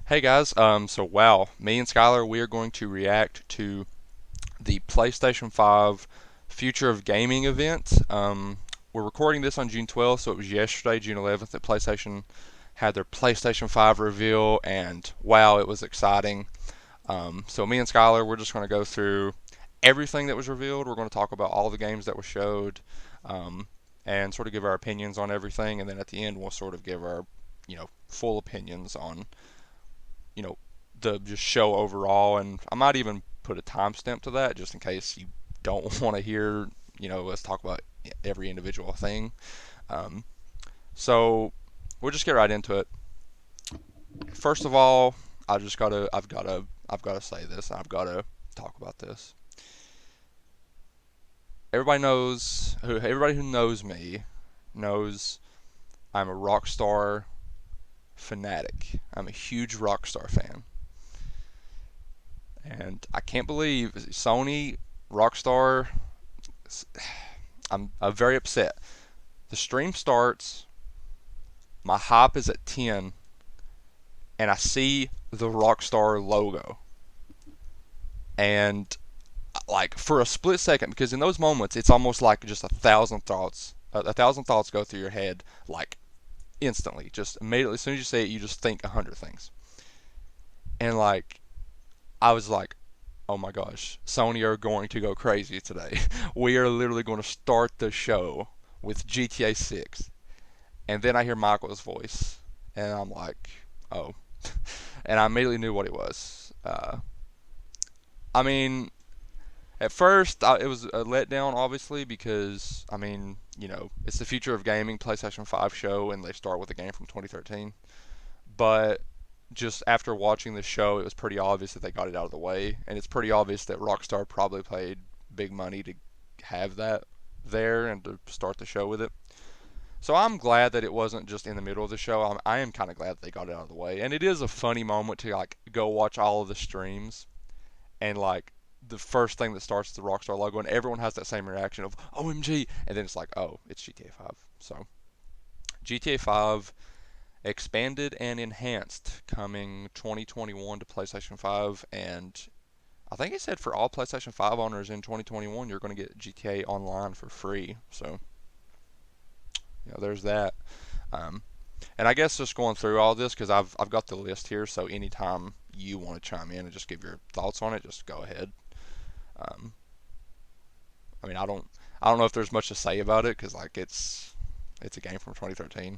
Hey guys, so wow, me and Skylar, we are going to react to the PlayStation 5 Future of Gaming event. We're recording this on June 12th, so it was yesterday, June 11th, that PlayStation had their PlayStation 5 reveal, and wow, it was exciting. So me and Skylar, we're just going to go through everything that was revealed. We're going to talk about all the games that were showed, um, and sort of give our opinions on everything, and then at the end we'll sort of give our, full opinions on you know, the just show overall, and I might even put a timestamp to that just in case you don't want to hear, us talk about every individual thing. Um, so we'll just get right into it. First of all, I've gotta say this. I've gotta talk about this. Everybody who knows me knows I'm a Rockstar fanatic. I'm a huge Rockstar fan. And I can't believe Sony, Rockstar. I'm very upset. The stream starts, my hype is at 10, and I see the Rockstar logo. And like for a split second, because in those moments it's almost like just a thousand thoughts go through your head like instantly, just immediately. As soon as you say it, you just think 100 things. And like I was like, oh my gosh, Sony are going to go crazy today. We are literally going to start the show with GTA 6. And then I hear Michael's voice, and I'm like, oh. And I immediately knew what it was. I mean, at first, it was a letdown, obviously, because, it's the future of gaming PlayStation 5 show, and they start with a game from 2013. But just after watching the show, it was pretty obvious that they got it out of the way, and it's pretty obvious that Rockstar probably paid big money to have that there and to start the show with it. So I'm glad that it wasn't just in the middle of the show. I am kind of glad that they got it out of the way, and it is a funny moment to like go watch all of the streams and like the first thing that starts the Rockstar logo, and everyone has that same reaction of OMG, and then it's like, oh, it's GTA 5. So GTA 5 expanded and enhanced coming 2021 to PlayStation 5, and I think it said for all PlayStation 5 owners in 2021 you're going to get GTA Online for free. So there's that. Um, and I guess just going through all this because I've got the list here, so anytime you want to chime in and just give your thoughts on it, just go ahead. Um, I mean, I don't know if there's much to say about it because like it's a game from 2013.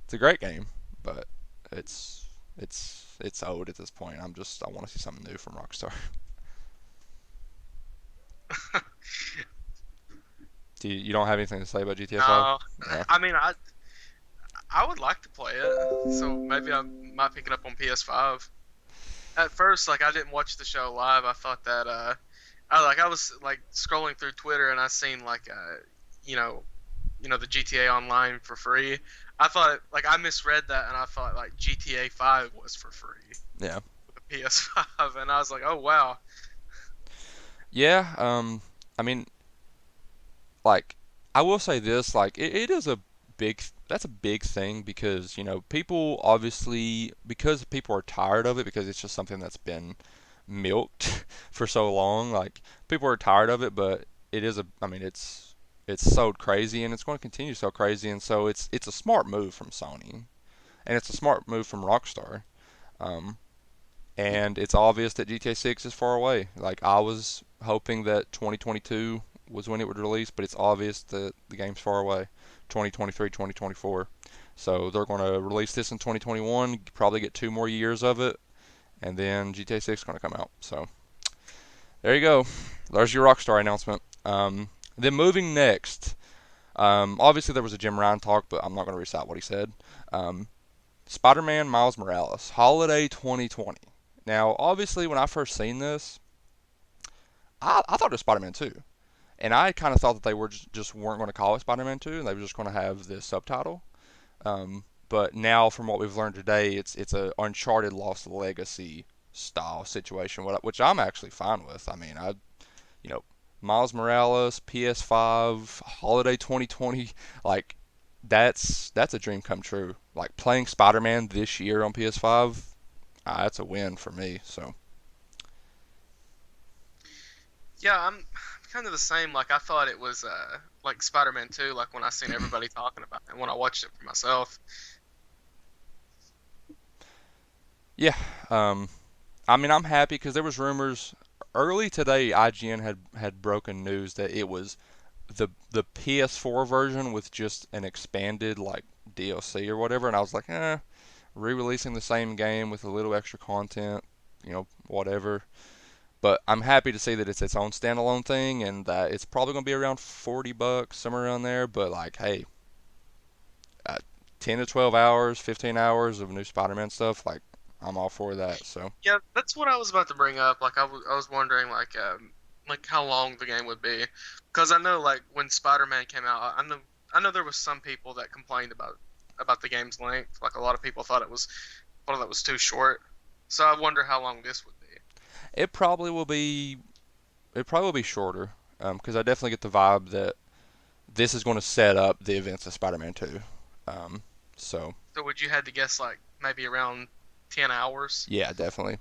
It's a great game, but it's old at this point. I want to see something new from Rockstar. You don't have anything to say about GTA 5? No, Yeah. I mean I would like to play it, so maybe I might pick it up on PS5. At first, like I didn't watch the show live. I thought that I was like scrolling through Twitter and I seen like you know the GTA Online for free. I thought like I misread that and I thought like GTA 5 was for free Yeah. with the PS5 and I was like, oh wow. Yeah. I mean, like, I will say this, like, it is a that's a big thing because, people obviously, because people are tired of it, because it's just something that's been milked for so long, like, people are tired of it, but it's sold crazy and it's going to continue to sell crazy, and so it's a smart move from Sony, and it's a smart move from Rockstar. Um, and it's obvious that GTA 6 is far away. Like I was hoping that 2022 was when it would release, but it's obvious that the game's far away. 2023, 2024. So they're going to release this in 2021, probably get 2 more years of it, and then GTA 6 is going to come out. So there you go. There's your Rockstar announcement. Then moving next, obviously there was a Jim Ryan talk, but I'm not going to recite what he said. Um, Spider-Man Miles Morales, Holiday 2020. Now, obviously, when I first seen this, I thought it was Spider-Man 2, and I kind of thought that they were just weren't going to call it Spider-Man 2, and they were just going to have this subtitle. But now, from what we've learned today, it's a Uncharted Lost Legacy style situation, which I'm actually fine with. I mean, you know Miles Morales, PS5, Holiday 2020, like that's a dream come true. like playing Spider-Man this year on PS5, that's a win for me. So Yeah, I'm kind of the same. Like I thought it was like Spider-Man 2, like when I seen everybody talking about it and when I watched it for myself. yeah, um, I mean I'm happy because there was rumors early today. IGN had broken news that it was the PS4 version with just an expanded like DLC or whatever, and I was like, re-releasing the same game with a little extra content, whatever. But I'm happy to see that it's its own standalone thing, and that it's probably gonna be around $40, somewhere around there. But like, hey, uh, 10 to 12 hours, 15 hours of new Spider-Man stuff, like I'm all for that. So Yeah, that's what I was about to bring up. Like I was wondering like how long the game would be, because I know like when Spider-Man came out, I know there was some people that complained about the game's length. Like a lot of people thought it was too short. So I wonder how long this would be. it probably will be it probably will be shorter, because I definitely get the vibe that this is going to set up the events of Spider-Man 2. Um, so So would you had to guess like maybe around 10 hours? yeah, definitely.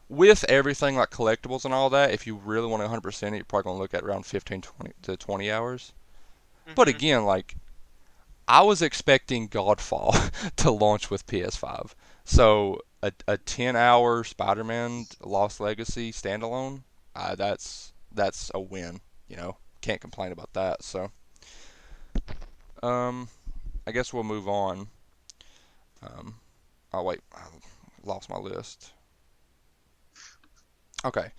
With everything like collectibles and all that, if you really want to 100% it, you're probably going to look at around 15 20 to 20 hours. But Hmm. again, like I was expecting Godfall to launch with PS5. So a 10-hour Spider-Man Lost Legacy standalone, that's a win. Can't complain about that. So um, I guess we'll move on. Um, oh wait, I lost my list. Okay.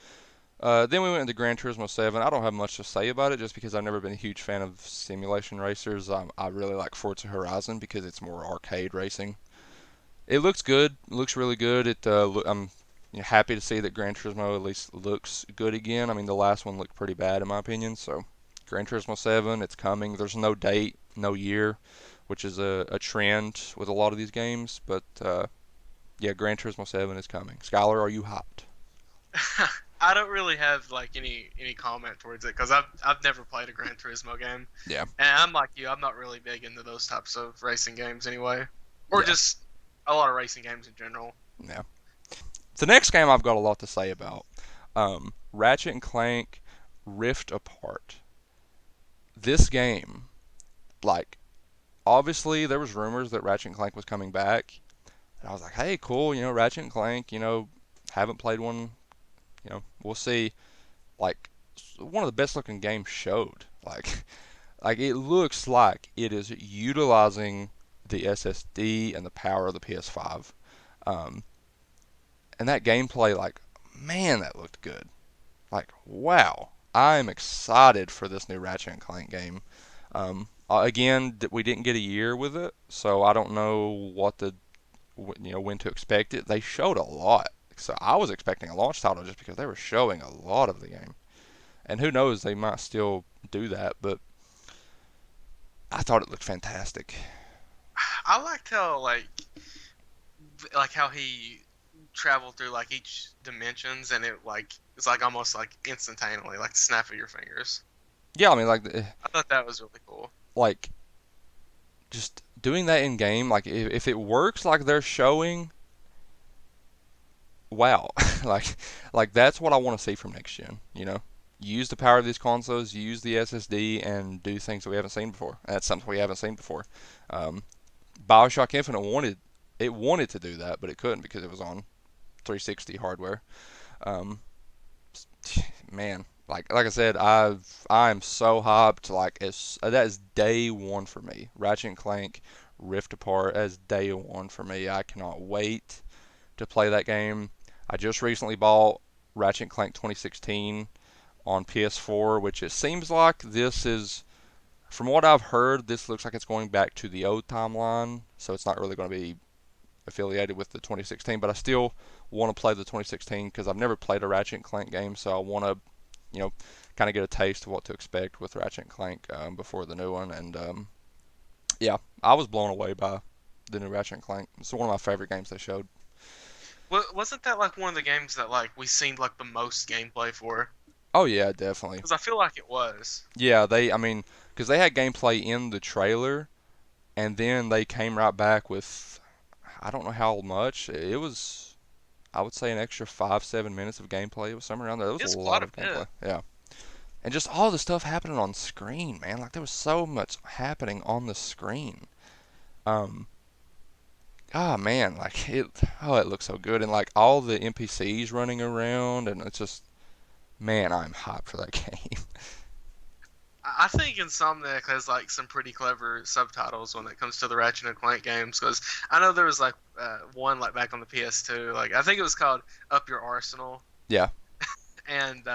Then we went into Gran Turismo 7. I don't have much to say about it just because I've never been a huge fan of simulation racers. I really like Forza Horizon because it's more arcade racing. It looks good. It looks really good. I'm happy to see that Gran Turismo at least looks good again. I mean, the last one looked pretty bad in my opinion. So, Gran Turismo 7, it's coming. There's no date, no year, which is a trend with a lot of these games. But yeah, Gran Turismo 7 is coming. Skylar, are you hyped? I don't really have like any comment towards it because I've never played a Gran Turismo game, Yeah, and I'm like you, I'm not really big into those types of racing games anyway, or yeah, just a lot of racing games in general. yeah. The next game I've got a lot to say about. Ratchet and Clank Rift Apart. This game, like, obviously there was rumors that Ratchet and Clank was coming back, and I was like, hey, cool, Ratchet and Clank, haven't played one, we'll see. Like, one of the best looking games showed. Like it looks like it is utilizing the SSD and the power of the PS5. Um, and that gameplay, like, man, that looked good. Like, wow. I'm excited for this new Ratchet and Clank game. Again, we didn't get a year with it, so I don't know when to expect it. They showed a lot, so I was expecting a launch title just because they were showing a lot of the game. And who knows, they might still do that, but I thought it looked fantastic. I liked how like how he traveled through like each dimensions, and it like it's like almost like instantaneously, like the snap of your fingers. Yeah, I mean, I thought that was really cool. like just doing that in game, like if it works like they're showing, wow, like like that's what I want to see from next gen. Use the power of these consoles, use the SSD, and do things that we haven't seen before. That's something we haven't seen before. Um, Bioshock Infinite wanted to do that, but it couldn't because it was on 360 hardware. Um, man, like I said, I'm so hyped. Like that is day one for me. Ratchet and Clank Rift Apart as day one for me. I cannot wait to play that game. I just recently bought Ratchet and Clank 2016 on PS4, which it seems like this is, from what I've heard, this looks like it's going back to the old timeline, so it's not really going to be affiliated with the 2016. But I still want to play the 2016 because I've never played a Ratchet and Clank game, so I want to, you know, kind of get a taste of what to expect with Ratchet and Clank before the new one. And yeah, I was blown away by the new Ratchet and Clank. It's one of my favorite games they showed. Wasn't that like one of the games that like we seen like the most gameplay for? Oh yeah, definitely. Because I feel like it was. Yeah, I mean, because they had gameplay in the trailer, and then they came right back with I don't know how much. It was I would say an extra 5-7 minutes of gameplay. It was somewhere around there. It was a It's quite lot a of bit. gameplay. Yeah. And just all the stuff happening on screen, man. Like there was so much happening on the screen. Um, man, like it looks so good, and like all the NPCs running around, and it's just, man, I'm hyped for that game. I think Insomniac has like some pretty clever subtitles when it comes to the Ratchet and Clank games because I know there was like one like back on the PS2, like I think it was called Up Your Arsenal Yeah, and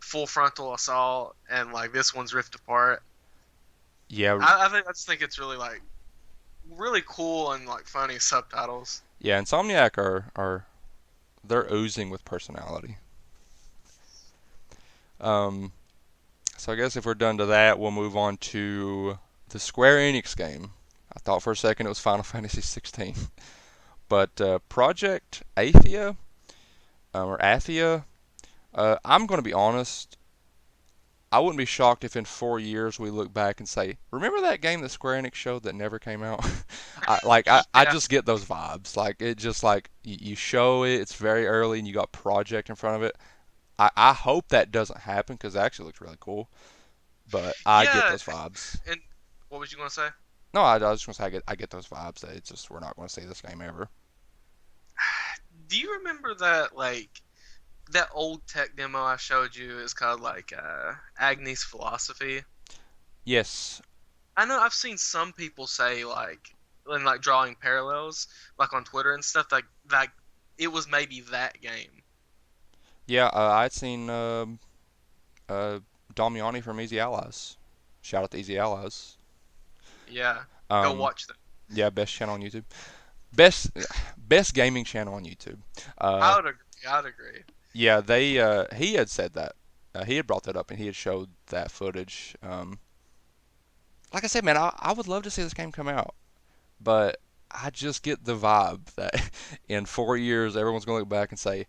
Full Frontal Assault, and like this one's Rift Apart. yeah, I just think it's really like really cool and like funny subtitles. yeah. Insomniac are they're oozing with personality. Um, so I guess if we're done to that, we'll move on to the Square Enix game. I thought for a second it was Final Fantasy 16, but Project Athia or Athia. I'm going to be honest. I wouldn't be shocked if in 4 years we look back and say, "Remember that game that Square Enix showed that never came out?" I Yeah, just get those vibes. Like it just like you show it, it's very early, and you got Project in front of it. I hope that doesn't happen because it actually looks really cool. But I get yeah. those vibes. And what was you gonna say? No, I was just gonna say I get those vibes that it's just we're not going to see this game ever. Do you remember that like that old tech demo I showed you is called like Agnes Philosophy? Yes, I know I've seen some people say like and like drawing parallels like on Twitter and stuff like it was maybe that game. yeah, I'd seen uh, Damiani from Easy Allies. Shout out to Easy Allies. Yeah, go Um, watch them. yeah, best channel on YouTube. Best best gaming channel on YouTube. Uh, I would agree. I'd agree. yeah, they he had said that. He had brought that up and he had showed that footage. Like I said, man, I would love to see this game come out, but I just get the vibe that in 4 years everyone's gonna look back and say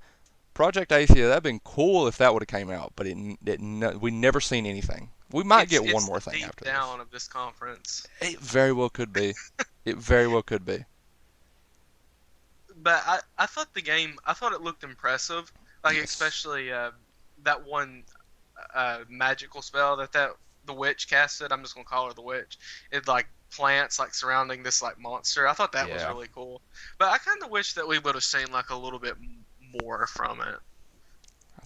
Project Athia. That'd been cool if that would have came out, but we never seen anything. We might It's get one it's the more thing deep after this. down of this conference. It very well could be. It very well could be. But I thought the game I thought it looked impressive. Like Yes. especially that one magical spell that the witch casted. I'm just gonna call her the witch. It like plants like surrounding this like monster. I thought that was Yeah. really cool. But I kind of wish that we would have seen like a little bit more from it.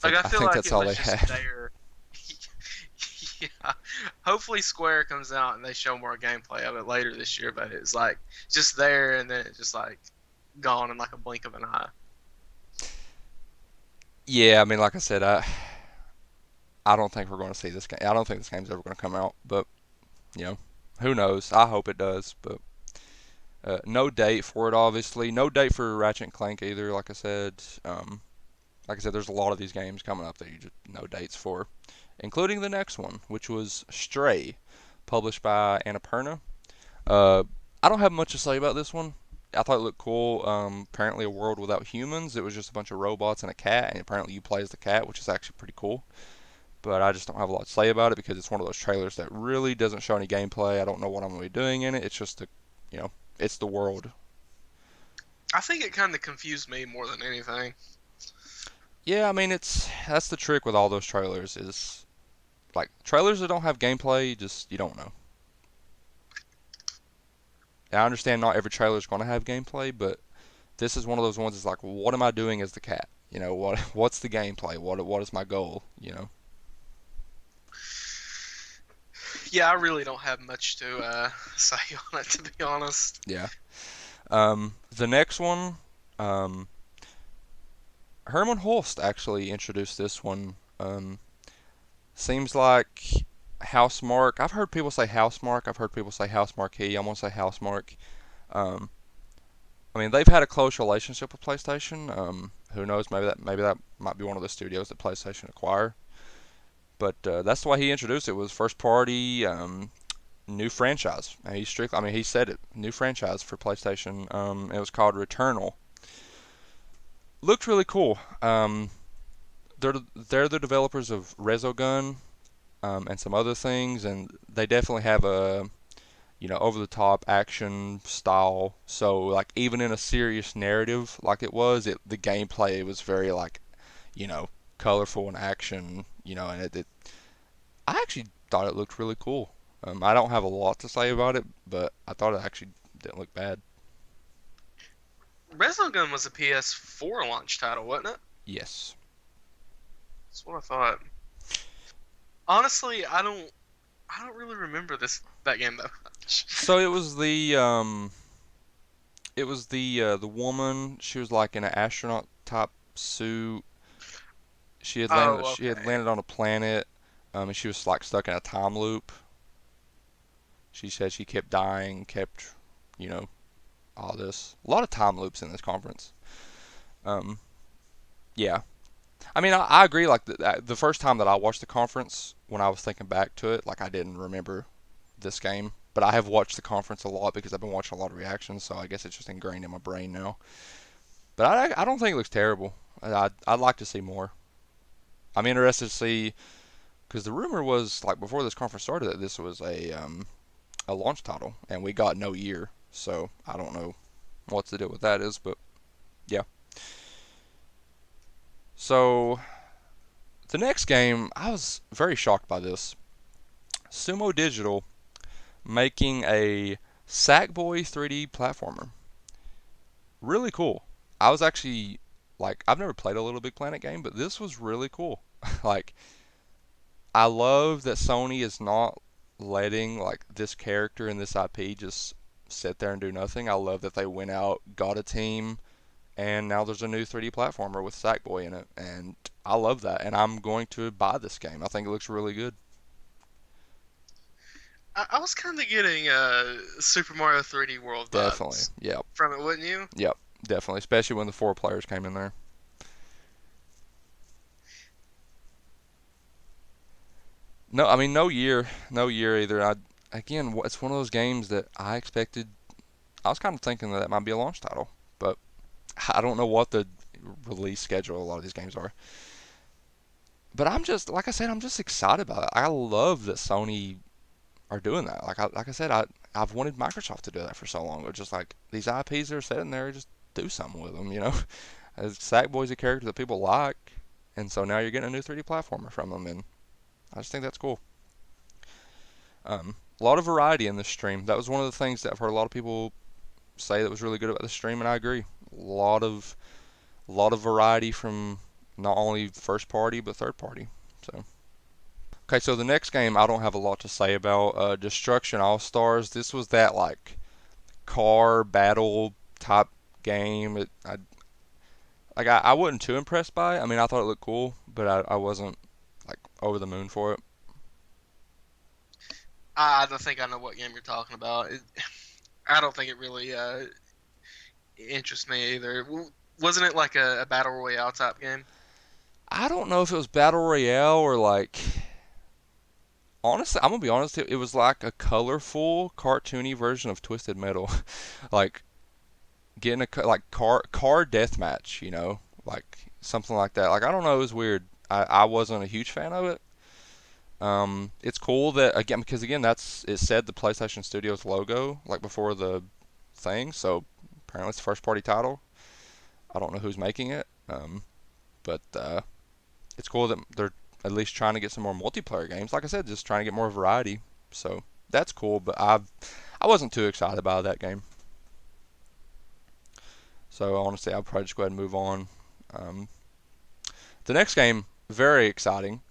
Like I I feel think like that's it all was they just had. there. Yeah. Hopefully Square comes out and they show more gameplay of it later this year. But it's like just there and then it's just like gone in like a blink of an eye. Yeah, I mean, like I said, I don't think we're going to see this game. I don't think this game's ever going to come out, but you know, who knows? I hope it does, but no date for it, obviously. No date for Ratchet and Clank either. Like I said, there's a lot of these games coming up that you just no dates for, including the next one, which was Stray, published by Annapurna. Uh, I don't have much to say about this one. I thought it looked cool. Apparently, a world without humans. It was just a bunch of robots and a cat, and apparently you play as the cat, which is actually pretty cool. But I just don't have a lot to say about it because it's one of those trailers that really doesn't show any gameplay. I don't know what I'm going to be doing in it. It's just you know, it's the world. I think it kind of confused me more than anything. Yeah, I mean, that's the trick with all those trailers is like trailers that don't have gameplay. Just you don't know. And I understand not every trailer is going to have gameplay, but this is one of those ones. It's like, what am I doing as the cat? You know, what's the gameplay? What is my goal? You know. Yeah, I really don't have much to say on it to be honest. Yeah. The next one, um, Herman Holst actually introduced this one. Seems like Housemark. I've heard people say Housemark. I've heard people say House Marquee. I'm gonna say Housemark. Um, I mean, they've had a close relationship with PlayStation. Who knows? Maybe that might be one of the studios that PlayStation acquire. But that's the way he introduced it. Was first party new franchise. And he strictly, I mean, he said it. New franchise for PlayStation. It was called Returnal. Looked really cool. They're the developers of Resogun and some other things, and they definitely have over the top action style. So like even in a serious narrative like it was, the gameplay was very like you know colorful and action. And I actually thought it looked really cool. I don't have a lot to say about it, but I thought it actually didn't look bad. Resogun was a PS4 launch title, wasn't it? Yes. That's what I thought. Honestly, I don't really remember that game that much. So it was the woman. She was like in an astronaut type suit. Oh, She had okay. landed on a planet, and she was like stuck in a time loop. She said she kept dying, kept, you know, all this. A lot of time loops in this conference. Um, yeah. I mean, I agree. Like the first time that I watched the conference, when I was thinking back to it, like I didn't remember this game. But I have watched the conference a lot because I've been watching a lot of reactions, so I guess it's just ingrained in my brain now. But I don't think it looks terrible. I'd like to see more. I'm interested to see because the rumor was like before this conference started that this was a launch title, and we got no year. So I don't know what the deal with that is, but yeah. So the next game, I was very shocked by this. Sumo Digital making a Sackboy 3D platformer. Really cool. I was actually like, I've never played a Little Big Planet game, but this was really cool. Like, I love that Sony is not letting like this character and this IP just sit there and do nothing. I love that they went out, got a team, and now there's a new 3D platformer with Sackboy in it, and I love that. And I'm going to buy this game. I think it looks really good. I was kind of getting Super Mario 3D World Definitely. vibes Yep. from it, wouldn't you? Yep. Definitely. Especially when the four players came in there. No, I mean no year either. Again, it's one of those games that I expected. I was kind of thinking that might be a launch title, but I don't know what the release schedule a lot of these games are. But I'm just like I said, I'm just excited about it. I love that Sony are doing that. Like I said, I've wanted Microsoft to do that for so long. It's just like these IPs that are sitting there, just do something with them. Sackboy's a character that people like, and so now you're getting a new 3D platformer from them, and I just think that's cool. A lot of variety in this stream. That was one of the things that I've heard a lot of people say that was really good about the stream, and I agree. A lot of variety from not only first party but third party. So okay, so the next game I don't have a lot to say about. Destruction All Stars. This was that like car battle type game. I wasn't too impressed by it. I mean, I thought it looked cool, but I wasn't like over the moon for it. I don't think I know what game you're talking about. I don't think it really interests me either. Wasn't it like a battle royale type game? I don't know if it was battle royale or like honestly, I'm gonna be honest. It was like a colorful, cartoony version of Twisted Metal, like getting like car death match. Like something like that. Like I don't know. It was weird. I wasn't a huge fan of it. It's cool that again because again that's it said the PlayStation Studios logo like before the thing. So apparently it's the first party title. I don't know who's making it. But it's cool that they're at least trying to get some more multiplayer games. Like I said, just trying to get more variety. So that's cool. But I wasn't too excited about that game. So honestly, I'll probably just go ahead and move on. Um, the next game, very exciting.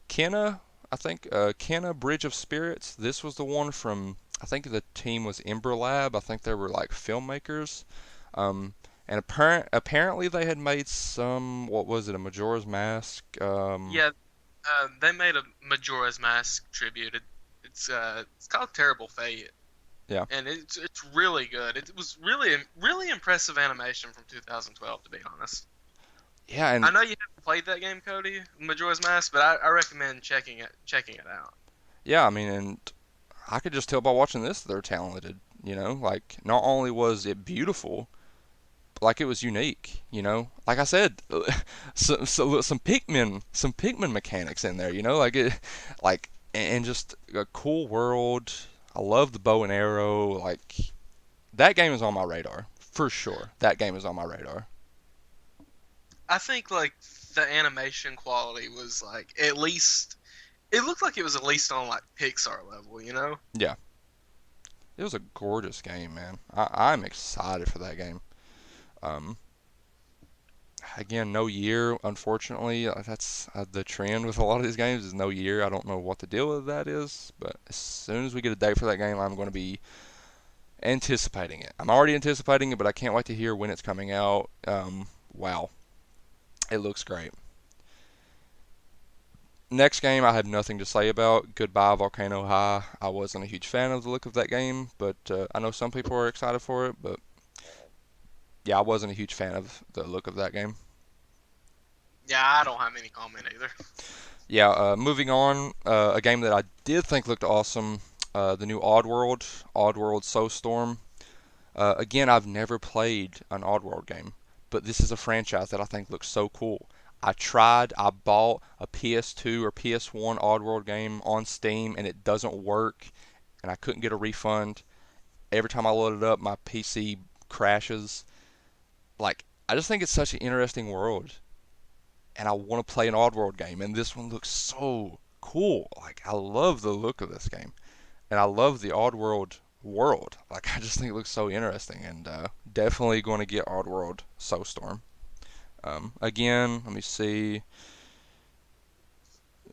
Kenna, I think Kenna Bridge of Spirits. This was the one from I think the team was Ember Lab. I think they were like filmmakers. Um, and apparently they had made some what was it, a Majora's Mask? Yeah, they made a Majora's Mask tribute. It's called Terrible Fate, Yeah, and it's really good. It was really impressive animation from 2012, to be honest. yeah, I and know you haven't played that game, Cody, Majora's Mask, but I recommend checking it out. yeah. I mean, and I could just tell by watching this they're talented. Like not only was it beautiful, but like it was unique. Like I said, some Pikmin mechanics in there. Like it, like and just a cool world. I love the bow and arrow. Like that game is on my radar for sure. That game is on my radar. I think like the animation quality was like at least it looked like it was at least on like Pixar level, you know? Yeah, it was a gorgeous game, man. I'm excited for that game. Um, Again, no year, unfortunately. That's the trend with a lot of these games is no year. I don't know what the deal with that is, but as soon as we get a date for that game, I'm going to be anticipating it. I'm already anticipating it, but I can't wait to hear when it's coming out. Wow, it looks great. Next game, I have nothing to say about. Goodbye Volcano High. I wasn't a huge fan of the look of that game, but I know some people are excited for it. But yeah, I wasn't a huge fan of the look of that game. Yeah, I don't have any comment either. Yeah, moving on, a game that I did think looked awesome, the new Oddworld, Oddworld Soulstorm. Again, I've never played an Oddworld game, but this is a franchise that I think looks so cool. I bought a PS2 or PS1 Oddworld game on Steam, and it doesn't work, and I couldn't get a refund. Every time I load it up, my PC crashes. Like, I just think it's such an interesting world, and I want to play an Oddworld game, and this one looks so cool. Like, I love the look of this game, and I love the Oddworld world. Like, I just think it looks so interesting, and definitely going to get Oddworld Soulstorm. Again, let me see.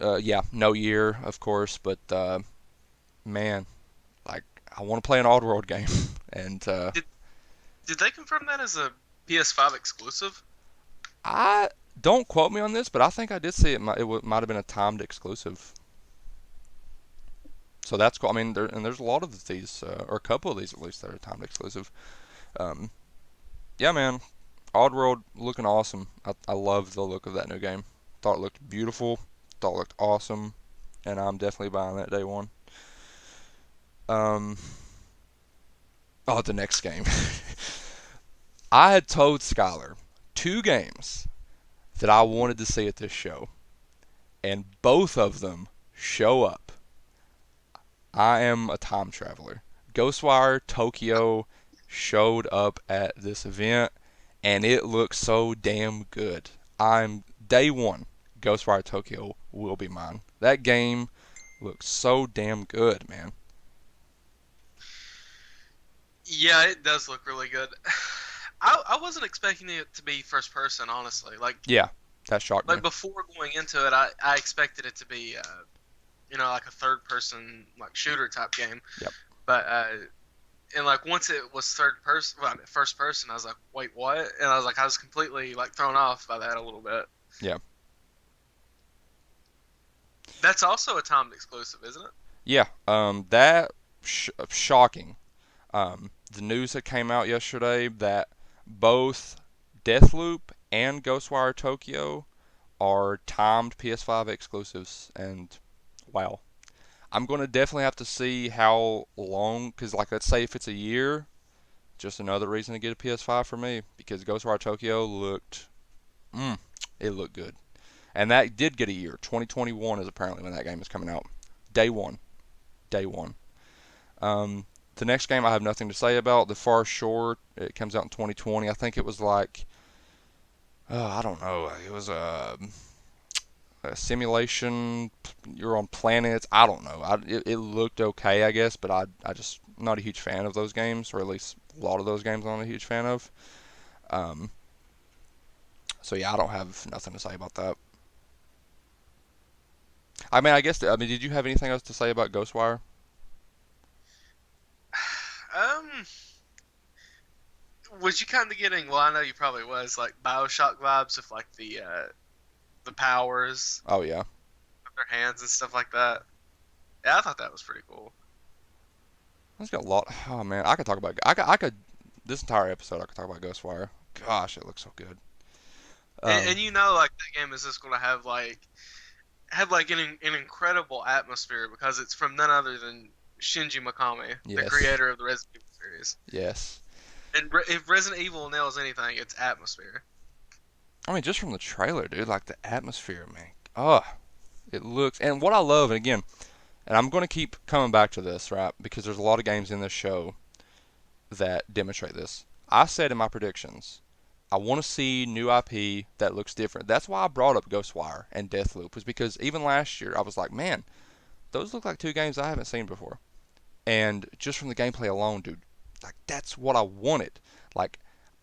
Yeah, no year, of course, but man, like, I want to play an Oddworld game, and Did did they confirm that as a PS5 exclusive? I don't quote me on this, but I think I did see it. Might have been a timed exclusive. So that's cool. I mean, there's a lot of these, or a couple of these at least, that are timed exclusive. Um, yeah, man, Oddworld looking awesome. I love the look of that new game. Thought it looked beautiful. Thought it looked awesome, and I'm definitely buying that day one. Um, oh, the next game. I had told Skylar two games that I wanted to see at this show, and both of them show up. I am a time traveler. Ghostwire Tokyo showed up at this event, and it looks so damn good. I'm day one. Ghostwire Tokyo will be mine. That game looks so damn good, man. Yeah, it does look really good. I wasn't expecting it to be first person, honestly. Yeah, that shocked me. Like before going into it, I expected it to be like a third person like shooter type game. Yep. But and like once it was third person, well, I mean, first person, I was like, wait, what? And I was completely like thrown off by that a little bit. Yeah. That's also a timed exclusive, isn't it? Yeah. That shocking. The news that came out yesterday that both Deathloop and Ghostwire Tokyo are timed PS5 exclusives, and wow, I'm going to definitely have to see how long, because like let's say if it's a year, just another reason to get a PS5 for me, because Ghostwire Tokyo mm, it looked good, and that did get a year. 2021 is apparently when that game is coming out. Day one, day one. Um, the next game I have nothing to say about. The Far Shore, it comes out in 2020. I think it was like, I don't know, it was a simulation. You're on planets. I don't know. It looked okay, I guess, but I just not a huge fan of those games, or at least a lot of those games I'm not a huge fan of. Um, so yeah, I don't have nothing to say about that. I mean, did you have anything else to say about Ghostwire? Um, was you kind of getting? Well, I know you probably was like Bioshock vibes with like the powers Oh yeah, of their hands and stuff like that. Yeah, I thought that was pretty cool. it's got a lot. Oh man, I could talk about. I could this entire episode. I could talk about Ghostwire. Gosh, it looks so good. And Um, like that game is just going to have like an incredible atmosphere because it's from none other than Shinji Mikami, the yes, creator of the Resident Evil series. yes. And if Resident Evil nails anything, it's atmosphere. I mean, just from the trailer, dude, like the atmosphere, man. Oh, it looks. And what I love, and again, and I'm going to keep coming back to this, right? Because there's a lot of games in this show that demonstrate this. I said in my predictions, I want to see new IP that looks different. That's why I brought up Ghostwire and Deathloop, was because even last year I was like, man, those look like two games I haven't seen before. And just from the gameplay alone, dude, like that's what I wanted. Like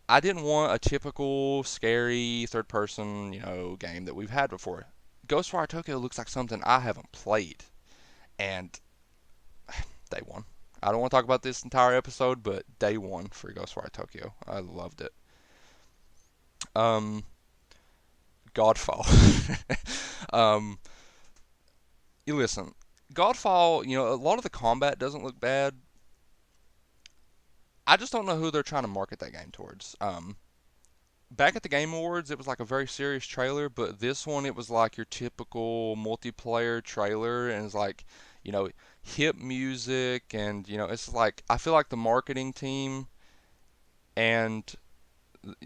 I didn't want a typical scary third person, game that we've had before. Ghostwire Tokyo looks like something I haven't played, and day one. I don't want to talk about this entire episode, but day one for Ghostwire Tokyo, I loved it. Um, Godfall. um, you listen, Godfall. A lot of the combat doesn't look bad. I just don't know who they're trying to market that game towards. Back at the Game Awards, it was like a very serious trailer, but this one it was like your typical multiplayer trailer, and it's like, you know, hip music, and it's like I feel like the marketing team and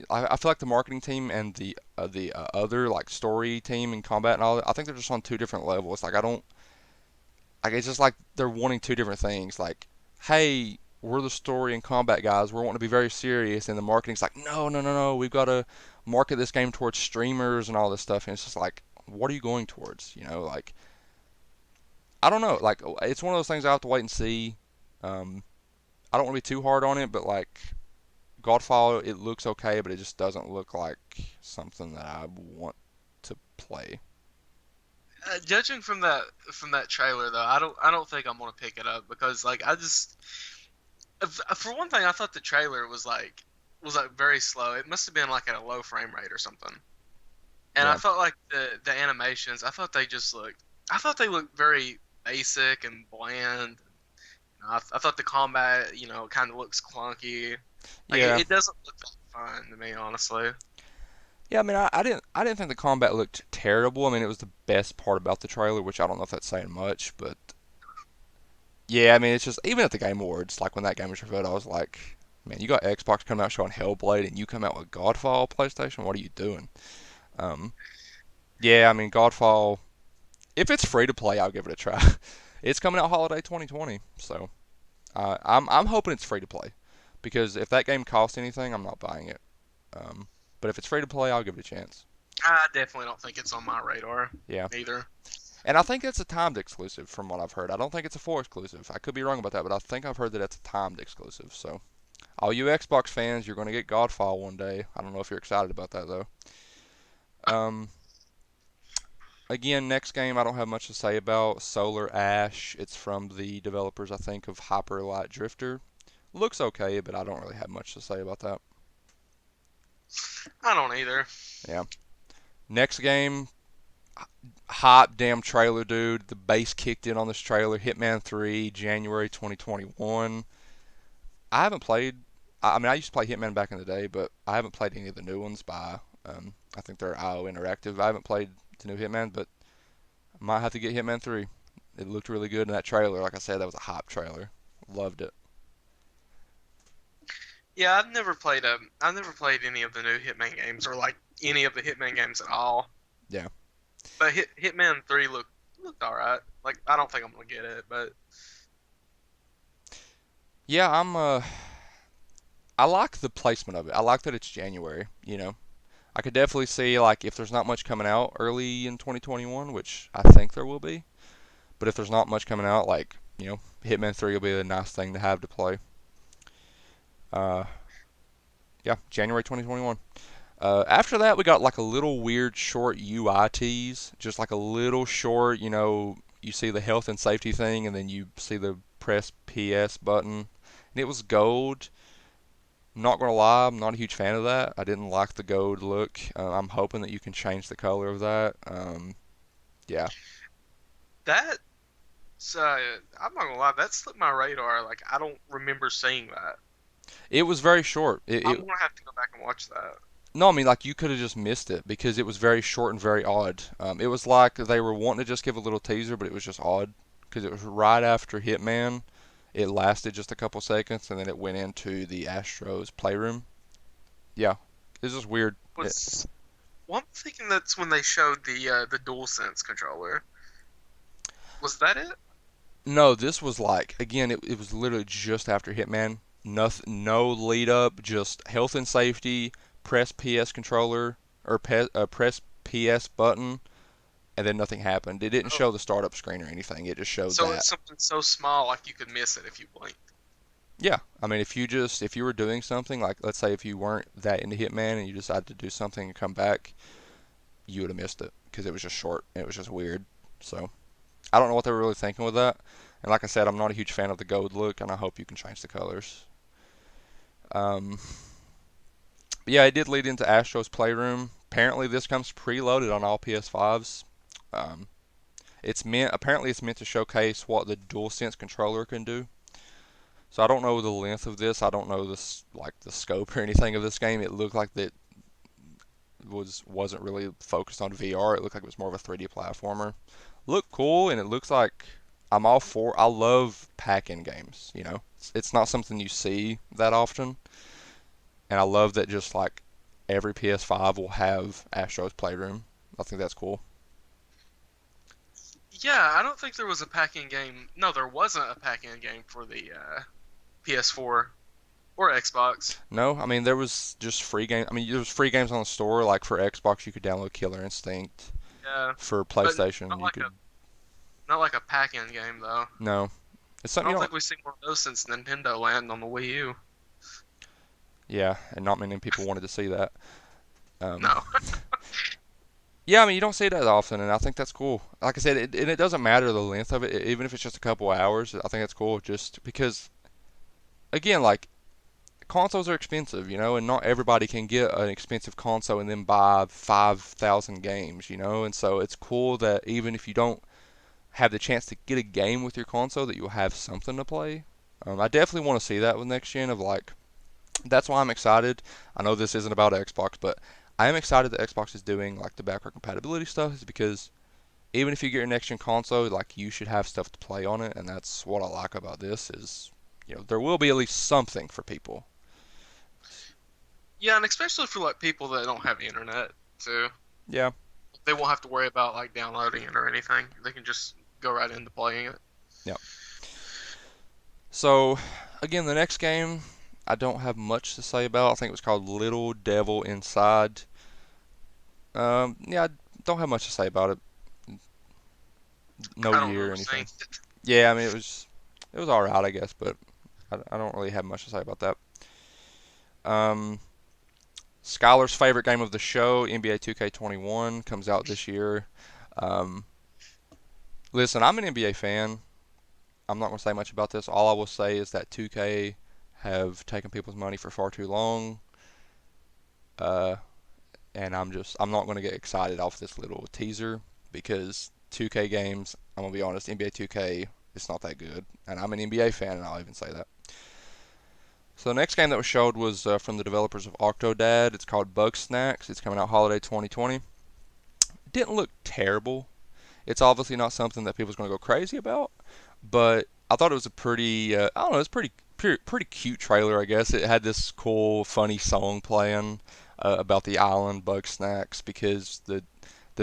I feel like the marketing team and the other like story team and combat and all that, I think they're just on two different levels. Like I don't like it's just like they're wanting two different things. Like, hey, we're the story and combat guys. We're wanting to be very serious, and the marketing's like, no, no, no, no. We've got to market this game towards streamers and all this stuff. And it's just like, what are you going towards? Like I don't know. Like it's one of those things I have to wait and see. Um, I don't want to be too hard on it, but like Godfall, it looks okay, but it just doesn't look like something that I want to play. Judging from that trailer though, I don't think I'm gonna pick it up because like I just for one thing I thought the trailer was like very slow. It must have been like at a low frame rate or something. And I Yeah, felt like the animations, I thought they looked very basic and bland. I thought the combat, kind of looks clunky. Like it, yeah. it doesn't look that fun to me, honestly. Yeah, I mean, I didn't think the combat looked terrible. I mean, it was the best part about the trailer, which I don't know if that's saying much, but yeah, I mean, it's just even at the Game Awards, like when that game was revealed, I was like, man, you got Xbox coming out showing Hellblade, and you come out with Godfall PlayStation. What are you doing? Um, yeah, I mean, Godfall. If it's free to play, I'll give it a try. It's coming out holiday 2020, so I'm hoping it's free to play, because if that game costs anything, I'm not buying it. Um, but if it's free to play, I'll give it a chance. I definitely don't think it's on my radar Yeah. either. And I think it's a timed exclusive from what I've heard. I don't think it's a full exclusive. I could be wrong about that, but I think I've heard that it's a timed exclusive. So, all you Xbox fans, you're going to get Godfall one day. I don't know if you're excited about that though. Um, again, next game I don't have much to say about. Solar Ash. It's from the developers, I think, of Hyper Light Drifter. Looks okay, but I don't really have much to say about that. I don't either. Yeah. Next game, hot damn trailer, dude. The bass kicked in on this trailer. Hitman 3, January 2021. I haven't played. I mean, I used to play Hitman back in the day, but I haven't played any of the new ones by. I think they're IO Interactive. I haven't played the new Hitman, but I might have to get Hitman 3. It looked really good in that trailer. Like I said, that was a hype trailer. Loved it. Yeah, I've never played any of the new Hitman games or like any of the Hitman games at all. Yeah. But Hitman 3 looked all right. Like I don't think I'm gonna get it, but Yeah, I like the placement of it. I like that it's January. I could definitely see like if there's not much coming out early in 2021, which I think there will be. But if there's not much coming out, like, Hitman 3 will be a nice thing to have to play. Uh, yeah, January 2021. After that, we got like a little weird short UI tease, just like a little short. You see the health and safety thing, and then you see the press PS button, and it was gold. I'm not gonna lie, I'm not a huge fan of that. I didn't like the gold look. I'm hoping that you can change the color of that. Yeah, that I'm not gonna lie, that slipped my radar. Like I don't remember seeing that. it was very short. I'm gonna have to go back and watch that. No, I mean, like, you could have just missed it because it was very short and very odd. It was like they were wanting to just give a little teaser, but it was just odd because it was right after Hitman. It lasted just a couple seconds, and then it went into the Astros Playroom. Yeah, it's just weird. Was Well, I'm thinking that's when they showed the DualSense controller. Was that it? No, this was like again, it was literally just after Hitman. Nothing, no lead up, just health and safety. Press PS controller or press PS button, and then nothing happened. It didn't Oh, show the startup screen or anything. It just showed so that. it's something so small like you could miss it if you blinked. Yeah, I mean, if you were doing something like let's say if you weren't that into Hitman and you decided to do something and come back, you would have missed it because it was just short. And it was just weird. So I don't know what they were really thinking with that. And like I said, I'm not a huge fan of the gold look, and I hope you can change the colors. Um, but yeah, it did lead into Astros Playroom. Apparently, this comes preloaded on all PS5s. Um, it's meant to showcase what the DualSense controller can do. So I don't know the length of this. I don't know this like the scope or anything of this game. It looked like that wasn't really focused on VR. It looked like it was more of a 3D platformer. Looked cool, and it looks like I'm all for. I love pack-in games. You know, it's not something you see that often, and I love that just like every PS5 will have Astro's Playroom. I think that's cool. Yeah, I don't think there was a pack-in game. No, there wasn't a pack-in game for the PS4 or Xbox. No, I mean there was just free game. I mean there was free games on the store. Like for Xbox, you could download Killer Instinct. Yeah, For but PlayStation, not you like could. not like a pack-in game though. No, it's I something you don't don't. think we've seen one of those since Nintendo Land on the Wii U. Yeah, and not many people wanted to see that. Um, No. yeah, I mean you don't see that often, and I think that's cool. Like I said, and it doesn't matter the length of it, even if it's just a couple hours. I think that's cool, just because again, like consoles are expensive, you know, and not everybody can get an expensive console and then buy 5,000 games, you know, and so it's cool that even if you don't have the chance to get a game with your console, that you'll have something to play. I definitely want to see that with next gen. Of like, that's why I'm excited. I know this isn't about Xbox, but I am excited that Xbox is doing like the backward compatibility stuff. Is because even if you get your next gen console, like you should have stuff to play on it, and that's what I like about this. Is there will be at least something for people. Yeah, and especially for like people that don't have internet too. Yeah, They won't have to worry about like downloading it or anything. They can just go right into playing it. yeah. So again, the next game I don't have much to say about. I think it was called Little Devil Inside. Yeah, I don't have much to say about it. No I don't year or remember seeing anything. it. Yeah, I mean it was all right, I guess, but I don't really have much to say about that. Um, Skylar's favorite game of the show, NBA 2K21, comes out this year. Um, listen, I'm an NBA fan. I'm not going to say much about this. All I will say is that 2K have taken people's money for far too long. Uh, and I'm not going to get excited off this little teaser because 2K games, I'm going to be honest, NBA 2K, it's not that good. And I'm an NBA fan, and I'll even say that. So the next game that was showed was from the developers of Octodad. It's called Bug Snacks. It's coming out holiday 2020. It didn't look terrible. It's obviously not something that people's going to go crazy about, but I thought it was a pretty, I don't know, it's pretty cute trailer, I guess. It had this cool, funny song playing about the island Bug Snacks because the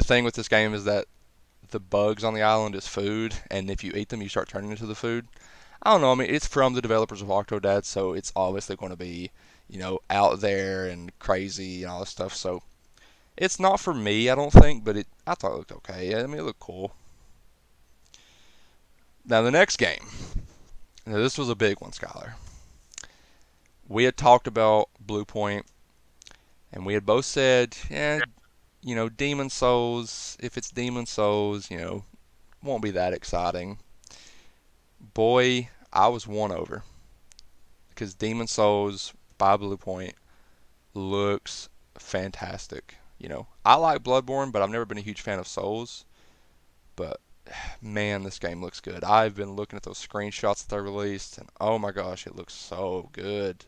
thing with this game is that the bugs on the island is food, and if you eat them, you start turning into the food. I don't know. I mean, it's from the developers of Octodad, so it's obviously going to be, out there and crazy and all this stuff. So it's not for me, I don't think, but I thought it looked okay. I mean, it looked cool. Now the next game. Now this was a big one, Skylar. We had talked about Blue Point, and we had both said, yeah, Yeah. Demon Souls. If it's Demon Souls, won't be that exciting. Boy, I was won over because Demon Souls by Blue Point looks fantastic. I like Bloodborne, but I've never been a huge fan of Souls. But man, this game looks good. I've been looking at those screenshots that they released, and oh my gosh, it looks so good.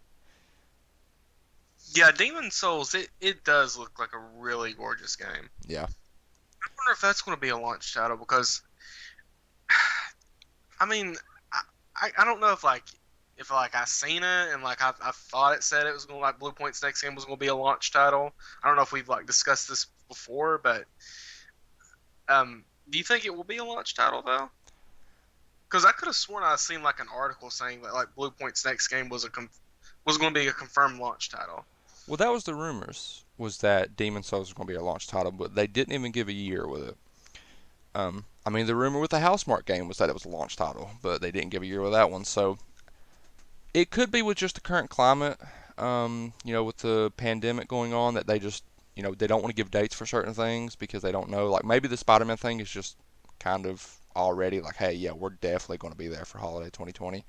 Yeah, Demon Souls, it does look like a really gorgeous game. Yeah, I wonder if that's going to be a launch title because, I mean, I don't know if I seen it and like I thought it said it was going to like Blue Point's next game was going to be a launch title. I don't know if we've like discussed this before, but do you think it will be a launch title though? Because I could have sworn I seen like an article saying that like Blue Point's next game was going to be a confirmed launch title. Well, that was the rumors, was that Demon Souls was going to be a launch title, but they didn't even give a year with it. I mean, the rumor with the Housemarque game was that it was a launch title, but they didn't give a year with that one. So it could be with just the current climate, with the pandemic going on, that they just, they don't want to give dates for certain things because they don't know. Like maybe the Spider-Man thing is just kind of already like, hey, yeah, we're definitely going to be there for holiday 2020.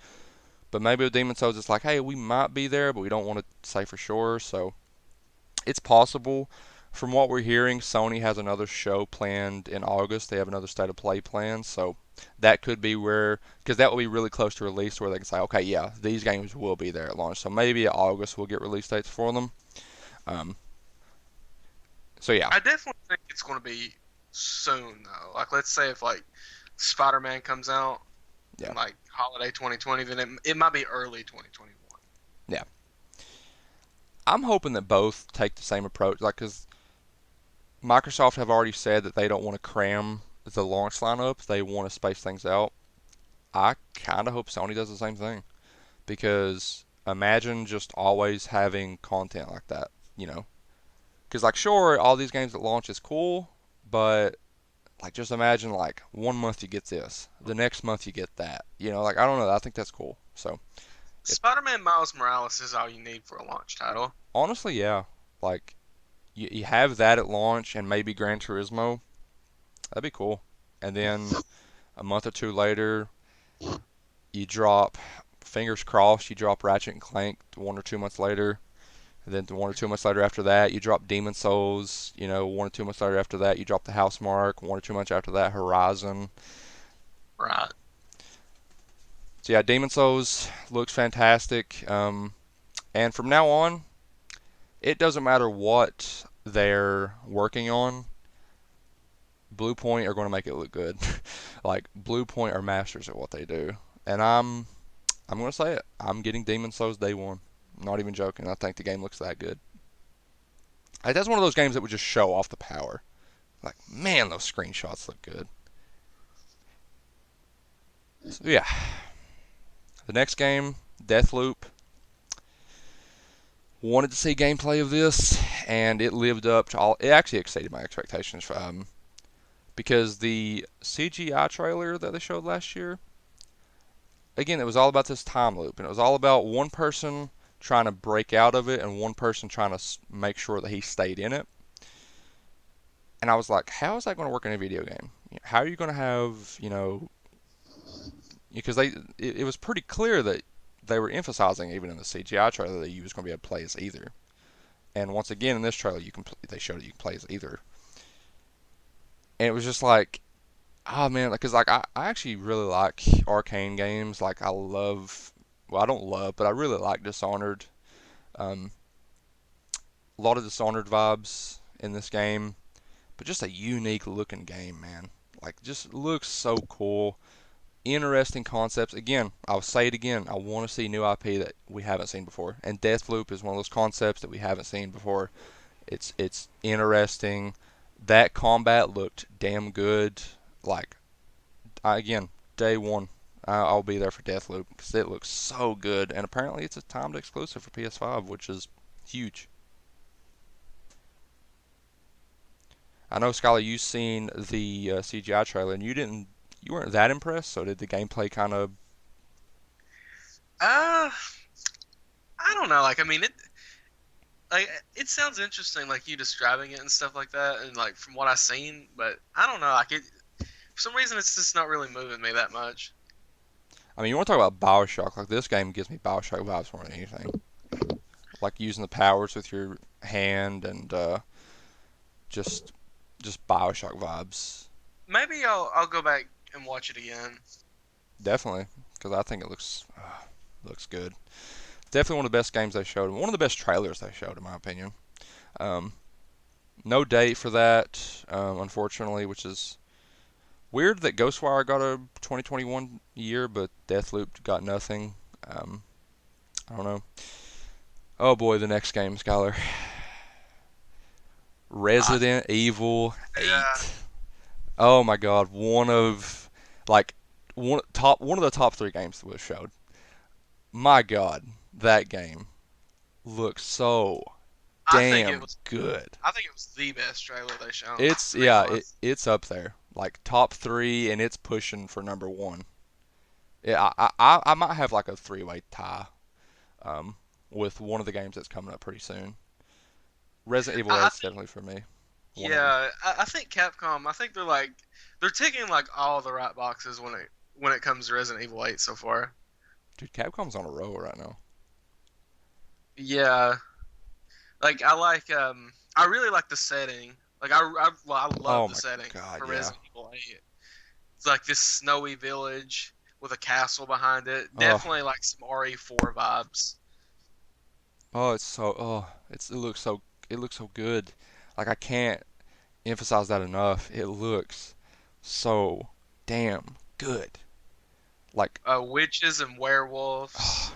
But maybe with Demon Souls, it's like, hey, we might be there, but we don't want to say for sure. So it's possible. From what we're hearing, Sony has another show planned in August. They have another state of play planned, so that could be where, because that will be really close to release, where they can say, okay, yeah, these games will be there at launch. So maybe August we'll get release dates for them. Um, so yeah, I definitely think it's going to be soon though. Like let's say if like Spider-Man comes out yeah, in like holiday 2020, then it might be early 2021. yeah. I'm hoping that both take the same approach, like because Microsoft have already said that they don't want to cram the launch lineup. They want to space things out. I kind of hope Sony does the same thing. Because imagine just always having content like that, you know? Because, like, sure, all these games at launch is cool, but, like, just imagine, like, one month you get this, the next month you get that. Like, I don't know. I think that's cool. So, if, Spider-Man Miles Morales is all you need for a launch title. honestly, yeah. Like, you have that at launch and maybe Gran Turismo. That'd be cool. And then a month or two later, you drop, fingers crossed, you drop Ratchet and Clank 1 or 2 months later. And then 1 or 2 months later after that, you drop Demon Souls. 1 or 2 months later after that, you drop the Housemarque. 1 or 2 months after that, Horizon. Right. So yeah, Demon Souls looks fantastic. And from now on, it doesn't matter what they're working on. Blue Point are going to make it look good. Like Blue Point are masters at what they do. And I'm going to say it. I'm getting Demon Souls day one. Not even joking. I think the game looks that good. Like, that's one of those games that would just show off the power. Like, man, those screenshots look good. So yeah, the next game, Deathloop. Wanted to see gameplay of this, and it lived up to all. It actually exceeded my expectations. Because the CGI trailer that they showed last year, again, it was all about this time loop, and it was all about one person trying to break out of it and one person trying to make sure that he stayed in it. And I was like, how is that going to work in a video game? How are you going to have, because it was pretty clear that they were emphasizing even in the CGI trailer that you was going to be able to play as either. And once again in this trailer, they showed that you can play as either. And it was just like, oh man, because like I actually really like arcane games. Like I love, well I don't love, but I really like Dishonored. Um, a lot of Dishonored vibes in this game, but just a unique looking game, man. Like just looks so cool. Interesting concepts. Again, I'll say it again. I want to see new IP that we haven't seen before, and Deathloop is one of those concepts that we haven't seen before. It's interesting. That combat looked damn good. Like again, day one, I'll be there for Deathloop because it looks so good, and apparently it's a timed exclusive for PS5, which is huge. I know, Skylar, you've seen the CGI trailer, and you weren't that impressed. So did the gameplay kind of? Uh, I don't know. Like, I mean, it sounds interesting, like you describing it and stuff like that, and like from what I've seen. But I don't know. Like for some reason, it's just not really moving me that much. I mean, you want to talk about Bioshock? Like this game gives me Bioshock vibes more than anything. Like using the powers with your hand and just just Bioshock vibes. Maybe I'll go back and watch it again. Definitely, because I think it looks good. Definitely one of the best games they showed. One of the best trailers they showed, in my opinion. Um, no date for that, unfortunately, which is weird that Ghostwire got a 2021 year, but Deathloop got nothing. I don't know. Oh boy, the next game, Skylar. I, Resident Evil yeah, 8. Oh my god, one of like one of the top three games that was showed. My God, that game looks so I think it damn was good. I think it was the best trailer they shown. It's To be yeah, honest. it's up there, like top three, and it's pushing for number one. Yeah, I might have like a three-way tie um, with one of the games that's coming up pretty soon. Resident Evil I 8's think definitely for me, one of them. yeah, I think Capcom. I think they're ticking like all the right boxes when it comes to Resident Evil 8 so far. Dude, Capcom's on a roll right now. Yeah, like I really like the setting. Like well, I love Oh the my setting God, for yeah. Resident Evil 8. It's like this snowy village with a castle behind it. Oh, Definitely like some RE4 vibes. it looks so good. Like I can't emphasize that enough. It looks so damn good. Like Witches and werewolves.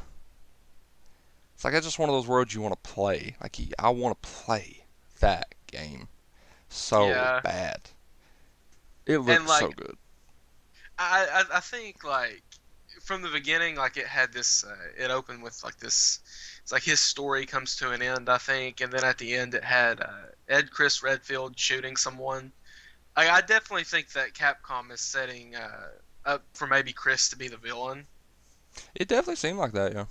it's like that's just one of those worlds you want to play. Like I want to play that game so Yeah, bad. It and looks like so good. I think like from the beginning, like it had this. It opened with like this. It's like his story comes to an end, I think, and then at the end it had Ed Chris Redfield shooting someone. I definitely think that Capcom is setting up for maybe Chris to be the villain. It definitely seemed like that, yeah.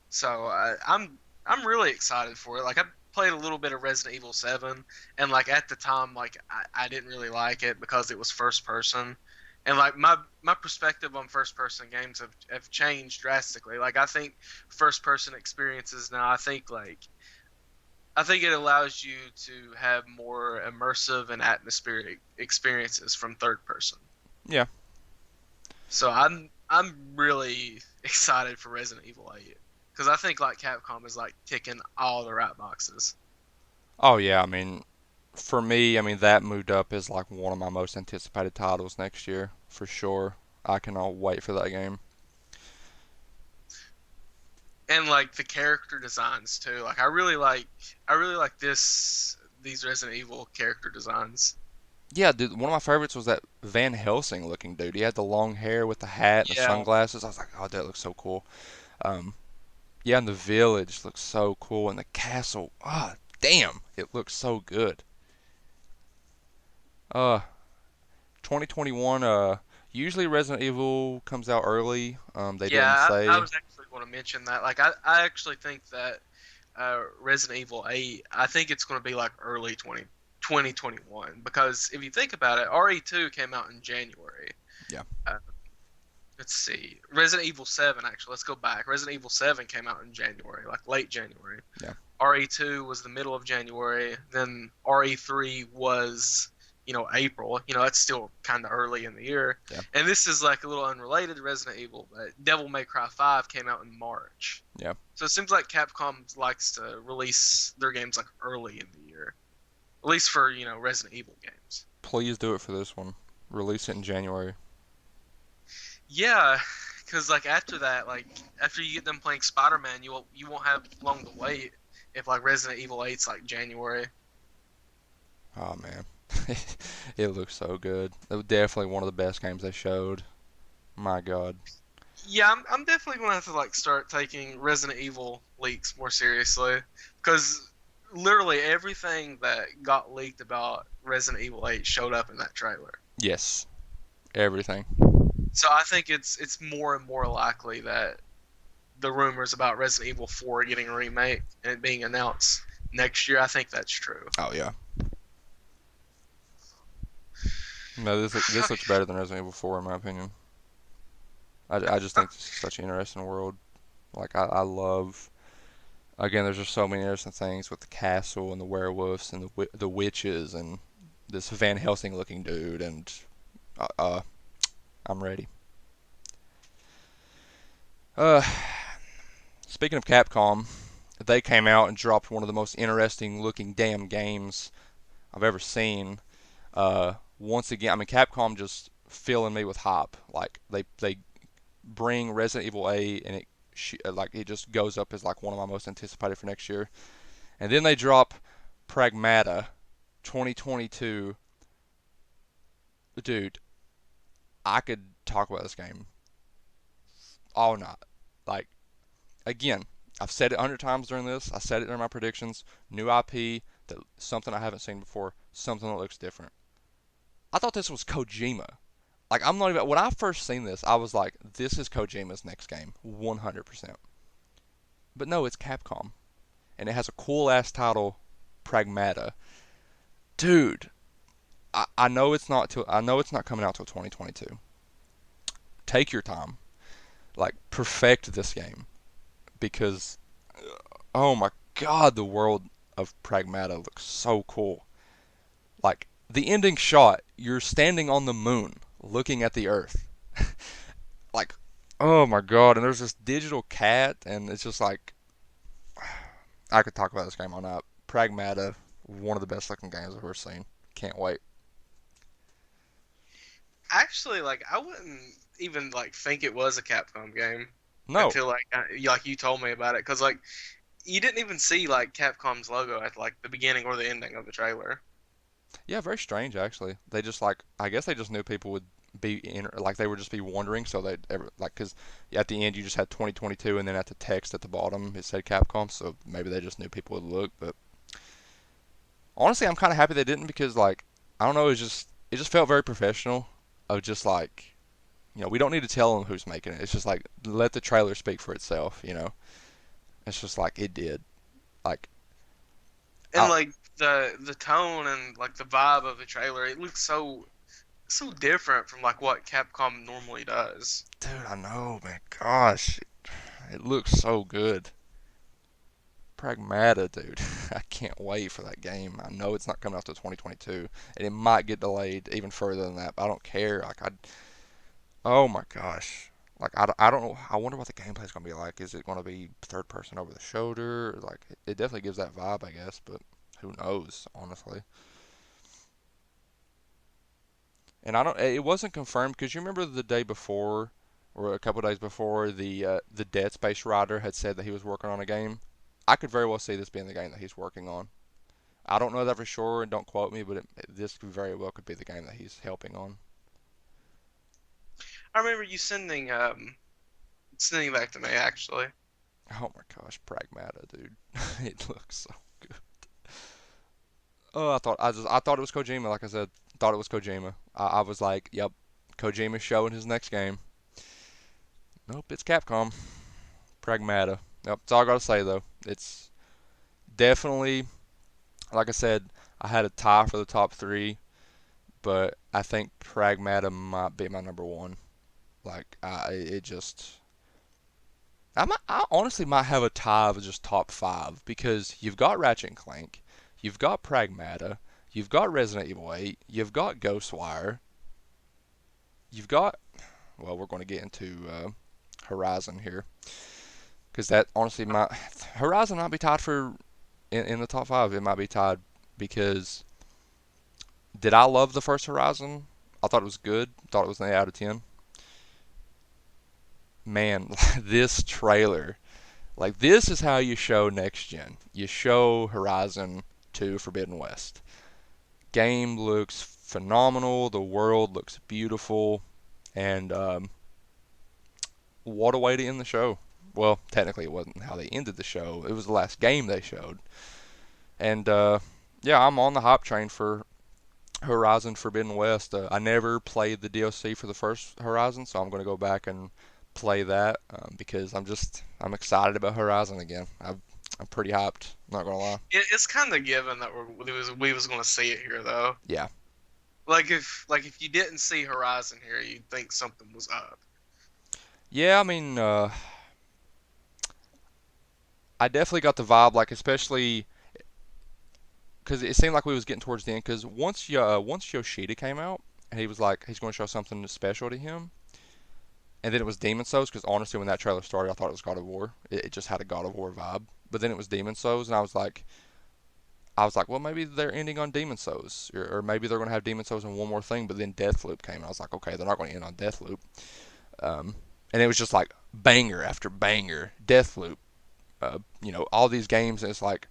So I'm really excited for it. Like I played a little bit of Resident Evil 7, and like at the time, like I didn't really like it because it was first person, and like my perspective on first person games have changed drastically. Like I think first person experiences now, I think it allows you to have more immersive and atmospheric experiences from third person. Yeah. So I'm really excited for Resident Evil 8 because I think like Capcom is like ticking all the right boxes. Oh yeah, I mean, for me, I mean that moved up as like one of my most anticipated titles next year for sure. I cannot wait for that game. And like the character designs too. Like I really like these Resident Evil character designs. Yeah, dude, one of my favorites was that Van Helsing looking dude. He had the long hair with the hat and the Yeah. sunglasses. I was like, oh, that looks so cool. Um, yeah, and the village looks so cool, and the castle, damn, it looks so good. Uh, 2021. Usually Resident Evil comes out early. They Yeah, didn't I say. was actually going to mention that. Like I actually think that Resident Evil 8, I think it's going to be like early 2021 because if you think about it, RE2 came out in January. Yeah, Uh, let's see. Resident Evil 7 actually, let's go back. Resident Evil 7 came out in January, like late January. yeah, RE2 was the middle of January, then RE3 was April. That's still kind of early in the year. yeah, And this is like a little unrelated to Resident Evil, but Devil May Cry 5 came out in March. yeah. So it seems like Capcom likes to release their games like early in the year, at least for Resident Evil games. Please do it for this one. Release it in January. Yeah, because like after that, like after you get them playing Spider-Man, you won't have long to wait if like Resident Evil 8's like January. Oh man, it looks so good. It was definitely one of the best games they showed. My God. Yeah, I'm definitely gonna have to like start taking Resident Evil leaks more seriously because literally everything that got leaked about Resident Evil 8 showed up in that trailer. Yes, everything. So I think it's more and more likely that the rumors about Resident Evil 4 getting a remake and it being announced next year, I think that's true. Oh yeah. No, this looks better than Resident Evil 4 in my opinion. I just think this is such an interesting world. Like I love. Again, there's just so many interesting things with the castle and the werewolves and the witches and this Van Helsing looking dude and uh, uh I'm ready. Uh, Speaking of Capcom, they came out and dropped one of the most interesting looking damn games I've ever seen. Once again, I mean Capcom just filling me with hype. Like they bring Resident Evil 8 and like it just goes up as like one of my most anticipated for next year. And then they drop Pragmata 2022. Dude, I could talk about this game all night. Like, again, I've said it 100 times during this. I said it during my predictions. New IP, that something I haven't seen before, something that looks different. I thought this was Kojima. Like, I'm not even. When I first seen this, I was like, this is Kojima's next game, 100%. But no, it's Capcom, and it has a cool ass title, Pragmata. Dude, I know it's not till I know it's not coming out till 2022. Take your time, like perfect this game because oh my god, the world of Pragmata looks so cool. Like the ending shot, you're standing on the moon looking at the earth. Like oh my god, and there's this digital cat and it's just like I could talk about this game all night. Pragmata, one of the best looking games I've ever seen. Can't wait. Actually, like I wouldn't even like think it was a Capcom game No, until like you told me about it, because like you didn't even see like Capcom's logo at like the beginning or the ending of the trailer. yeah, very strange actually. They just like I guess they just knew people would be in like they would just be wondering, so they ever like because at the end you just had 2022 and then at the text at the bottom it said Capcom, so maybe they just knew people would look. But honestly, I'm kind of happy they didn't because like I don't know, it just felt very professional. Of just like we don't need to tell them who's making it. It's just like let the trailer speak for itself. It's just like it did. Like And I, like the tone and like the vibe of the trailer, it looks so different from like what Capcom normally does. dude, I know, man. Gosh, it looks so good. Pragmata, dude. I can't wait for that game. I know it's not coming out till 2022, and it might get delayed even further than that. But I don't care. Oh my gosh. Like I don't know. I wonder what the gameplay's gonna be like. Is it gonna be third person over the shoulder? Like it definitely gives that vibe, I guess. But who knows, honestly. And I don't. It wasn't confirmed because you remember the day before, or a couple days before, the Dead Space writer had said that he was working on a game. I could very well see this being the game that he's working on. I don't know that for sure, and don't quote me, but this very well could be the game that he's helping on. I remember you sending that to me actually. Oh my gosh, Pragmata, dude, it looks so good. Oh, I thought it was Kojima. Like I said, thought it was Kojima. I was like, yep, Kojima's showing his next game. Nope, it's Capcom. Pragmata. Yep, that's all I gotta say though. It's definitely, like I said, I had a tie for the top three, but I think Pragmata might be my number one. Like, it just, I honestly might have a tie of just top five because you've got Ratchet and Clank, you've got Pragmata, you've got Resident Evil 8, you've got Ghostwire, you've got, well, we're going to get into Horizon here because that honestly might, Horizon might be tied for in the top five. It might be tied because did I love the first Horizon? I thought it was good. Thought it was an 8 out of 10. Man, this trailer. Like, this is how you show next gen. You show Horizon 2 Forbidden West. Game looks phenomenal. The world looks beautiful. And what a way to end the show. Well, technically, it wasn't how they ended the show. It was the last game they showed. And yeah, I'm on the hype train for Horizon Forbidden West. I never played the DLC for the first Horizon, so I'm going to go back and play that because I'm excited about Horizon again. I'm pretty hyped. Not gonna lie. It's kind of given that we was going to see it here though. Yeah, Like if you didn't see Horizon here, you'd think something was up. yeah. I mean, I definitely got the vibe, like especially because it seemed like we was getting towards the end. Because once Yoshida came out, and he was like he's going to show something special to him, and then it was Demon Souls. Because honestly, when that trailer started, I thought it was God of War. It just had a God of War vibe. But then it was Demon Souls, and I was like, well, maybe they're ending on Demon Souls, or maybe they're going to have Demon Souls and one more thing. But then Deathloop came, and I was like, okay, they're not going to end on Deathloop. Um, and it was just like banger after banger, Deathloop. All these games, and it's like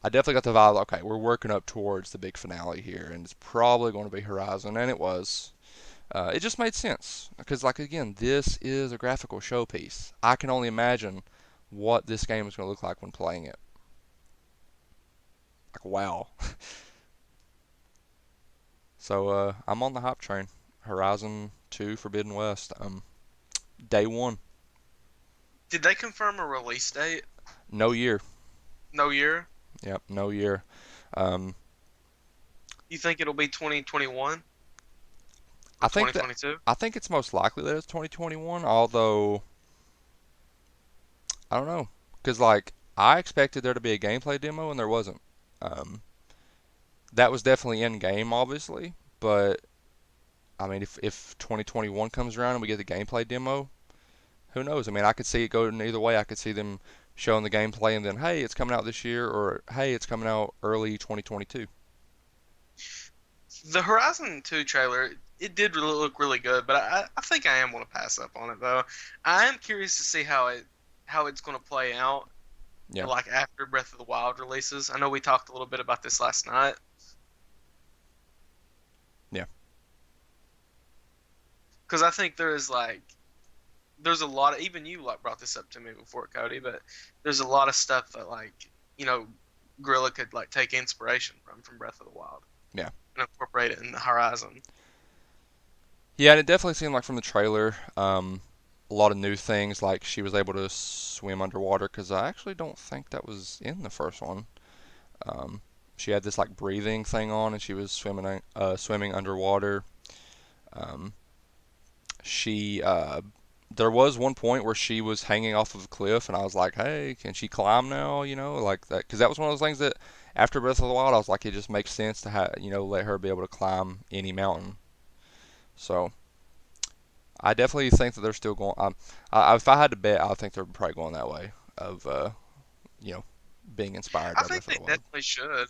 I definitely got the vibe. Okay, we're working up towards the big finale here, and it's probably going to be Horizon, and it was. It just made sense because, like, again, this is a graphical showpiece. I can only imagine what this game is going to look like when playing it. Like, wow. So I'm on the hype train. Horizon 2 Forbidden West. Day one. Did they confirm a release date? No year. No year? Yep, no year. Um, You think it'll be 2021 I or think that 2022? I think it's most likely that it's 2021. Although I don't know, because like I expected there to be a gameplay demo and there wasn't. Um, that was definitely in game, obviously, but I mean, if 2021 comes around and we get the gameplay demo, who knows? I mean, I could see it go in either way. I could see them showing the gameplay and then, hey, it's coming out this year, or hey, it's coming out early 2022. The Horizon 2 trailer, it did really look really good, but I think I am going to pass up on it though. I am curious to see how it's going to play out Yeah, like after Breath of the Wild releases. I know we talked a little bit about this last night yeah, because I think there's a lot of, even you like brought this up to me before, Cody, but there's a lot of stuff that like you know Gorilla could like take inspiration from Breath of the Wild yeah. and incorporate it in the Horizon. Yeah, and it definitely seemed like from the trailer, a lot of new things, like she was able to swim underwater, because I actually don't think that was in the first one. Um, she had this like breathing thing on, and she was swimming underwater. Um, she there was one point where she was hanging off of a cliff, and I was like, hey, can she climb now? You know, like that, because that was one of those things that after Breath of the Wild, I was like, it just makes sense to have let her be able to climb any mountain. So I definitely think that they're still going. If I had to bet, I think they're probably going that way of you know being inspired I by think Breath of they the Wild. definitely should.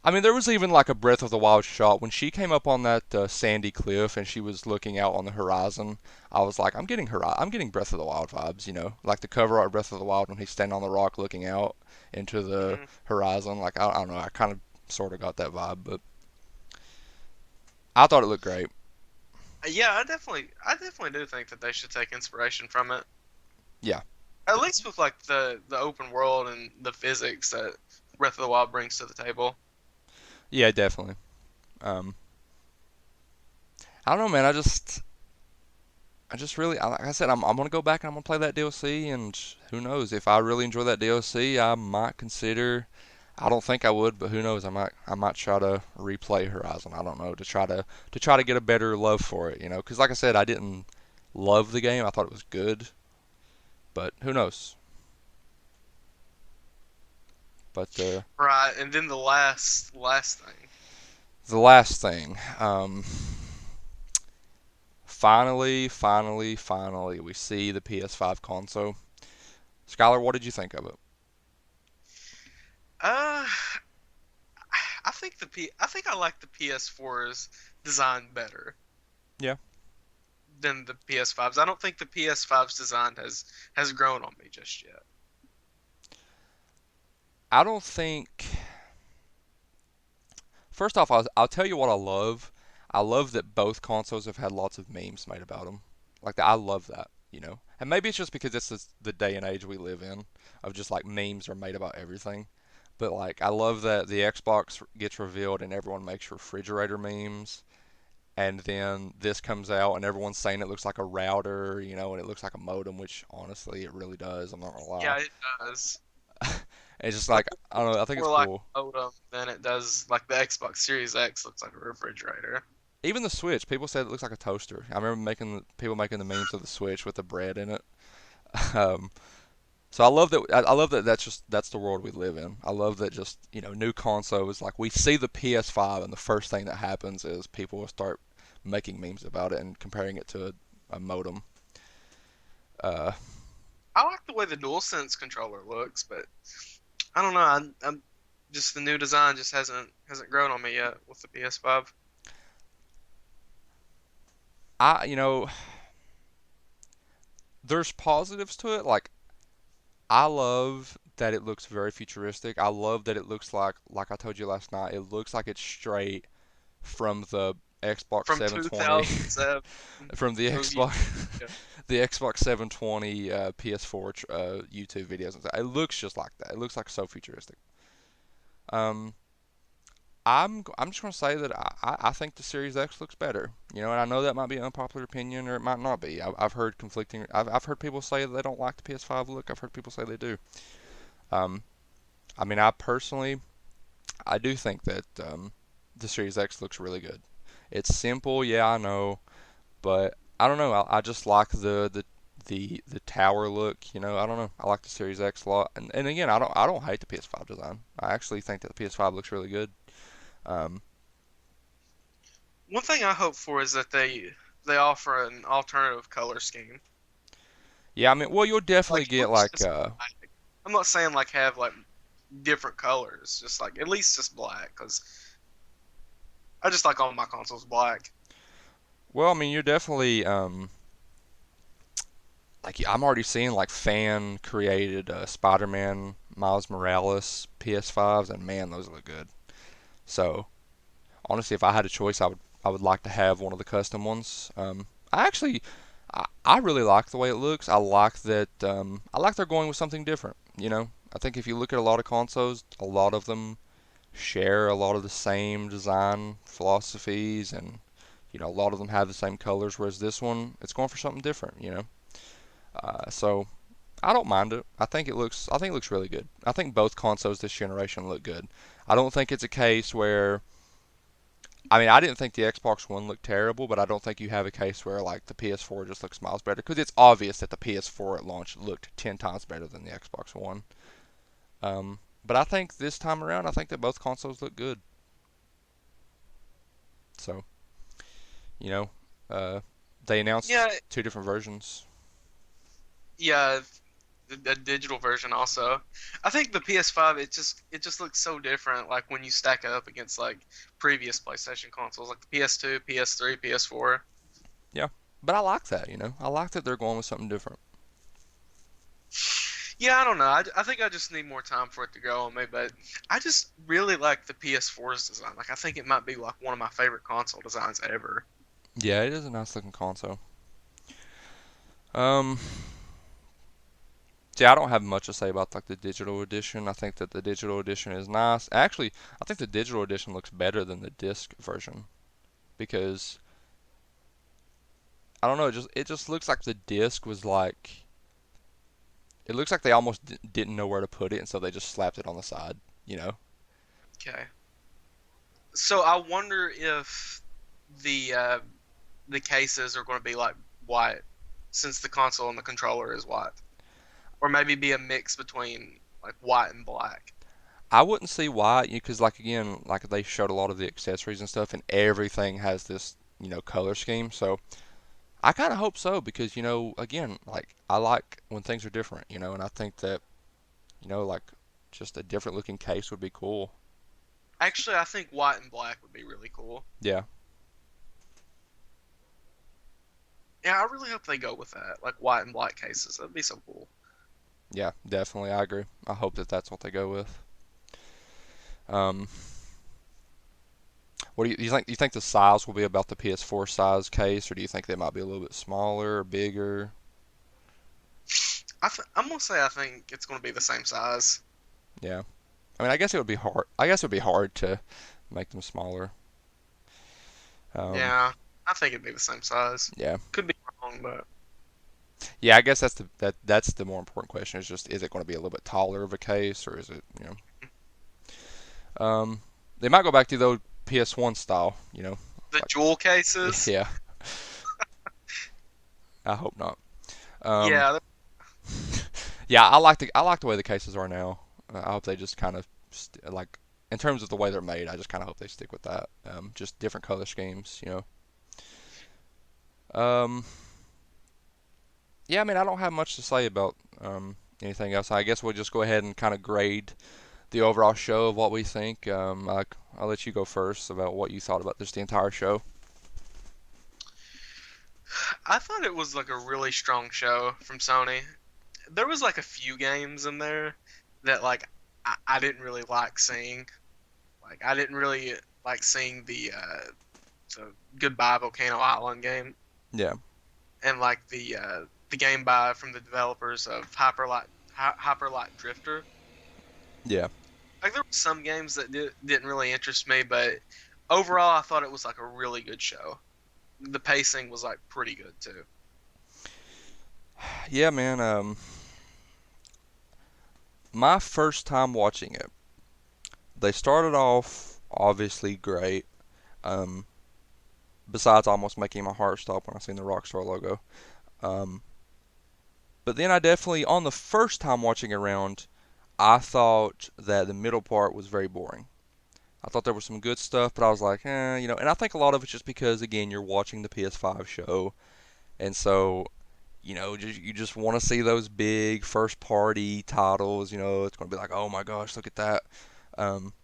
I mean, there was even like a Breath of the Wild shot when she came up on that sandy cliff and she was looking out on the horizon. I was like, I'm getting Breath of the Wild vibes, like the cover art of Breath of the Wild when he's standing on the rock looking out into the Hmm. horizon. Like I don't know, I kind of sort of got that vibe, but I thought it looked great. Yeah, I definitely do think that they should take inspiration from it. Yeah, At least with like the open world and the physics that Breath of the Wild brings to the table. yeah, definitely. Um, I don't know, man. I just really, like I said, I'm gonna go back and I'm gonna play that DLC, and who knows if I really enjoy that DLC, I might consider. I don't think I would, but who knows? I might try to replay Horizon. I don't know to try to get a better love for it, because like I said, I didn't love the game. I thought it was good, but who knows? But Right, and then the last thing. the last thing, finally, we see the PS5 console. Skylar, what did you think of it? Uh, I think I like the PS4's design better Yeah. than the PS5's. I don't think the PS5's design has grown on me just yet. I don't think. First off, I'll tell you what I love. I love that both consoles have had lots of memes made about them. Like that, I love that. And maybe it's just because it's the day and age we live in, of just like memes are made about everything. But like, I love that the Xbox gets revealed and everyone makes refrigerator memes, and then this comes out and everyone's saying it looks like a router, and it looks like a modem, which honestly it really does. I'm not gonna lie. Yeah, it does. It's just Like like I don't know. I think it's more like cool. a modem than it does like the Xbox Series X looks like a refrigerator. Even the Switch, people said it looks like a toaster. I remember people making the memes of the Switch with the bread in it. Um, so I love that. I love that. That's the world we live in. I love that. Just new consoles. Like we see the PS5, and the first thing that happens is people will start making memes about it and comparing it to a modem. Uh, I like the way the DualSense controller looks, but I don't know. I'm just the new design just hasn't grown on me yet with the PS5. I there's positives to it. Like I love that it looks very futuristic. I love that it looks like I told you last night. It looks like it's straight from the Xbox from 720 2007. from the So yeah, Xbox yeah. the Xbox 720 PS4 YouTube videos. It looks just like that. It looks like so futuristic. Um, I'm just gonna say that I think the Series X looks better. You know, and I know that might be an unpopular opinion or it might not be. I've heard conflicting. I've heard people say that they don't like the PS5 look. I've heard people say they do. Um, I mean, I personally I do think that the Series X looks really good. It's simple, yeah, I know, but I don't know. I just like the tower look. You know, I don't know. I like the Series X a lot. And again, I don't hate the PS5 design. I actually think that the PS5 looks really good. Um, One thing I hope for is that they offer an alternative color scheme. yeah, I mean, well, you'll definitely Like at get least like just black. I'm not saying like have like different colors, just like at least just black, because I just like all my consoles black. well, I mean, you're definitely like I'm already seeing like fan created Spider-Man Miles Morales PS5s, and man, those look good. So honestly, if I had a choice, I would like to have one of the custom ones. I actually, I really like the way it looks. I like that. I like they're going with something different. You know, I think if you look at a lot of consoles, a lot of them share a lot of the same design philosophies, and a lot of them have the same colors. Whereas this one, it's going for something different. So I don't mind it. I think it looks really good. I think both consoles this generation look good. I don't think it's a case where I mean, I didn't think the Xbox One looked terrible, but I don't think you have a case where like the PS4 just looks miles better because it's obvious that the PS4 at launch looked 10 times better than the Xbox One. But I think this time around, I think that both consoles look good. So you know, uh, they announced Yeah, two different versions. yeah, the digital version also. I think the PS5 it just looks so different like when you stack it up against like previous PlayStation consoles like the PS2, PS3, PS4. Yeah, but I like that. I like that they're going with something different. Yeah, I don't know. I think I just need more time for it to grow on me, but I just really like the PS4's design. Like I think it might be like one of my favorite console designs ever. Yeah, it is a nice looking console. Um, See, I don't have much to say about like the digital edition. I think that the digital edition is nice. Actually, I think the digital edition looks better than the disc version because I don't know. It just looks like the disc was like it looks like they almost didn't know where to put it, and so they just slapped it on the side. You know? Okay. So I wonder if the cases are going to be like white since the console and the controller is white, or maybe be a mix between like white and black. I wouldn't see why, because like again, like they showed a lot of the accessories and stuff, and everything has this color scheme. So I kind of hope so because again, like I like when things are different. And I think that like just a different looking case would be cool. Actually, I think white and black would be really cool. Yeah, Yeah, I really hope they go with that, like white and black cases. That'd be so cool. yeah, definitely. I agree. I hope that that's what they go with. Um, what do you think? You think the size will be about the PS4 size case, or do you think they might be a little bit smaller or bigger? I'm gonna say I think it's gonna be the same size. Yeah, I mean, I guess it would be hard. I guess it would be hard to make them smaller. Um, Yeah, I think it'd be the same size. yeah, Could be wrong, but yeah. I guess that's the more important question. Is it going to be a little bit taller of a case, or is it? They might go back to the old PS1 style. the Like jewel cases. yeah. I hope not. Um, Yeah, yeah, I like the way the cases are now. I hope they just kind of like in terms of the way they're made. I just kind of hope they stick with that. Just different color schemes. Um, yeah, I mean I don't have much to say about anything else. I guess we'll just go ahead and kind of grade the overall show of what we think. I'll let you go first about what you thought about just the entire show. I thought it was like a really strong show from Sony. There was like a few games in there that like I didn't really like seeing. Like I didn't really like seeing the so Goodbye Volcano Island game, Yeah, and like the game by from the developers of Hyper Light Drifter. yeah, Like there were some games that didn't really interest me, but overall I thought it was like a really good show. The pacing was like pretty good too. yeah, man. My first time watching it, they started off obviously great. Um, besides almost making my heart stop when I seen the Rockstar logo. Um, but then I definitely, on the first time watching around, I thought that the middle part was very boring. I thought there was some good stuff, but I was like, and I think a lot of it's just because, again, you're watching the PS5 show, and so, you just want to see those big first party titles. It's going to be like, oh my gosh, look at that. Um,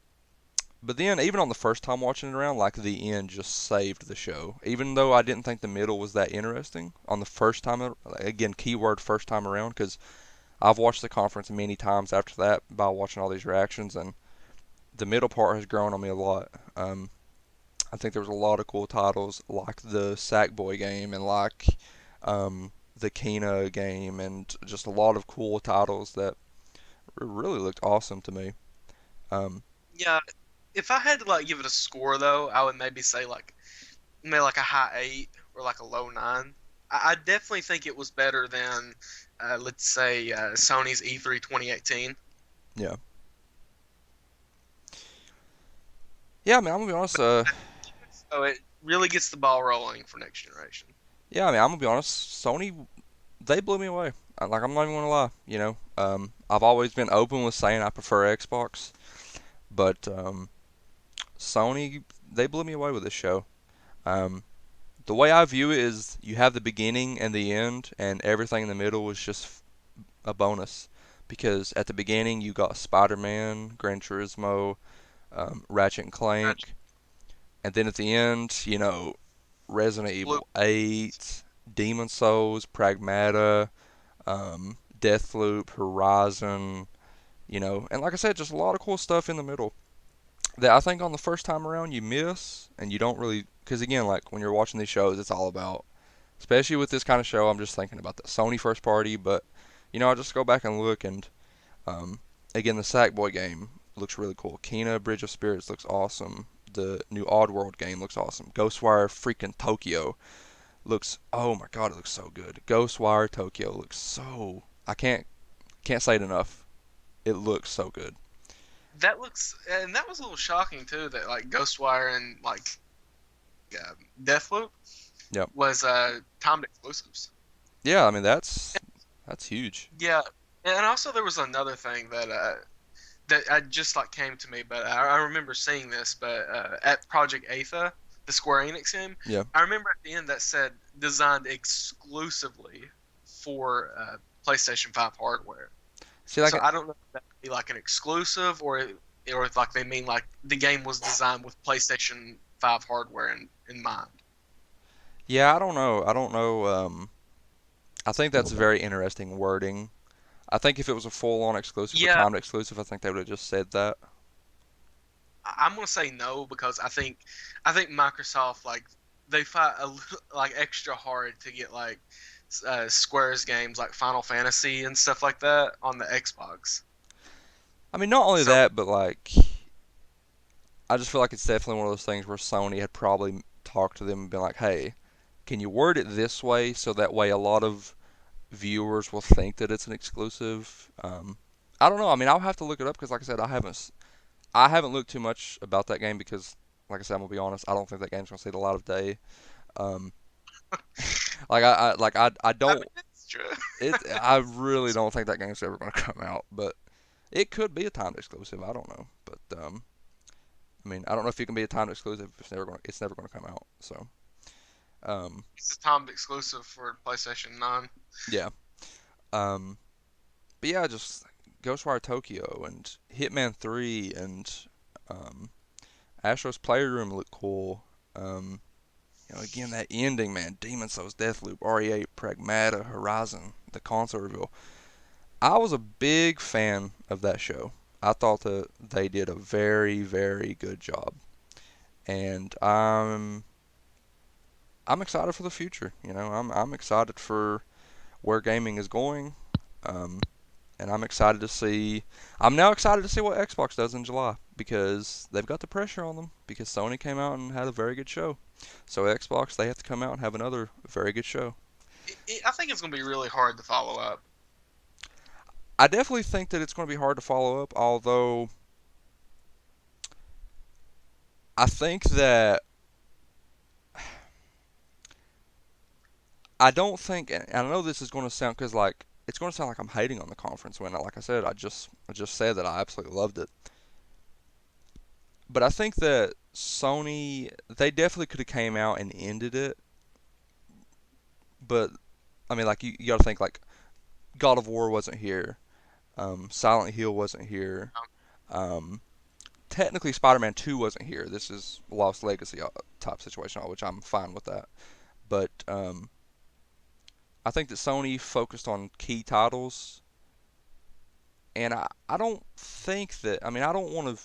but then, even on the first time watching it around, like the end just saved the show. Even though I didn't think the middle was that interesting on the first time, again, keyword first time around, because I've watched the conference many times after that by watching all these reactions, and the middle part has grown on me a lot. I think there was a lot of cool titles like the Sackboy game and like the Kena game, and just a lot of cool titles that really looked awesome to me. Um, Yeah, if I had to like give it a score though, I would maybe say like maybe like a high 8 or like a low 9. I definitely think it was better than let's say Sony's E3 2018. yeah, yeah. I mean, I'm gonna be honest. So it really gets the ball rolling for next generation. Yeah, I mean, I'm gonna be honest. Sony, they blew me away. Like, I'm not even gonna lie. I've always been open with saying I prefer Xbox, but Sony, they blew me away with this show. Um, the way I view it is you have the beginning and the end, and everything in the middle was just a bonus. Because at the beginning you got Spider-Man, Gran Turismo, Ratchet and Ratchet, Clank, and then at the end, Resident Blue, Evil 8, Demon Souls, Pragmata, Deathloop, Horizon, and like I said, just a lot of cool stuff in the middle that I think on the first time around you miss, and you don't really, because again, like when you're watching these shows, it's all about, especially with this kind of show, I'm just thinking about the Sony first party, but I just go back and look, and um, again, the Sackboy game looks really cool. Kena Bridge of Spirits looks awesome. The new Oddworld game looks awesome. Ghostwire freaking Tokyo looks, oh my god, it looks so good. Ghostwire Tokyo looks so, I can't say it enough. It looks so good. that looks and that was a little shocking too that like Ghostwire and like Deathloop Yep. was timed exclusives. Yeah, I mean that's huge. Yeah, and also there was another thing that I just like came to me, but I remember seeing this, but at Project Athia, the Square Enix game, Yeah. I remember at the end that said designed exclusively for PlayStation 5 hardware. See, So like, I don't know if that would be like an exclusive or if like they mean like the game was designed with PlayStation 5 hardware in mind. yeah, I don't know. I don't know. I think that's very interesting wording. I think if it was a full-on exclusive or Yeah, timed exclusive, I think they would have just said that. I'm gonna say no because I think Microsoft like they fight like extra hard to get like Square's games like Final Fantasy and stuff like that on the Xbox. I mean, not only So that, but like, I just feel like it's definitely one of those things where Sony had probably talked to them and been like, "Hey, can you word it this way so that way a lot of viewers will think that it's an exclusive?" I don't know. I mean, I'll have to look it up because, like I said, I haven't looked too much about that game because, like I said, I'm gonna be honest. I don't think that game's gonna see the light of day. Um, like I I don't mean that's true. I really don't think that game's ever gonna come out, but it could be a timed exclusive. I don't know, but I mean, I don't know if it can be a timed exclusive if it's never gonna come out. So um, It's a timed exclusive for PlayStation 9. yeah. Um, but yeah, just Ghostwire Tokyo and Hitman 3 and um, Astros Playroom look cool. Um, again, that ending, man. Demon Souls, Deathloop, RE8, Pragmata, Horizon, the console reveal. I was a big fan of that show. I thought that they did a very, very good job. And I'm excited for the future. I'm excited for where gaming is going. Um, and I'm excited to see. I'm now excited to see what Xbox does in July because they've got the pressure on them because Sony came out and had a very good show. So Xbox, they have to come out and have another very good show. I think it's going to be really hard to follow up. I definitely think that it's going to be hard to follow up. Although I think that I don't think, and I know this is going to sound because like it's going to sound like I'm hating on the conference when, like I said, I just said that I absolutely loved it. But I think that Sony, they definitely could have came out and ended it. But I mean, like you got to think like God of War wasn't here, Silent Hill wasn't here, um, technically Spider-Man 2 wasn't here. This is Lost Legacy type situation, which I'm fine with that. But I think that Sony focused on key titles, and I don't think that. I mean, I don't want to.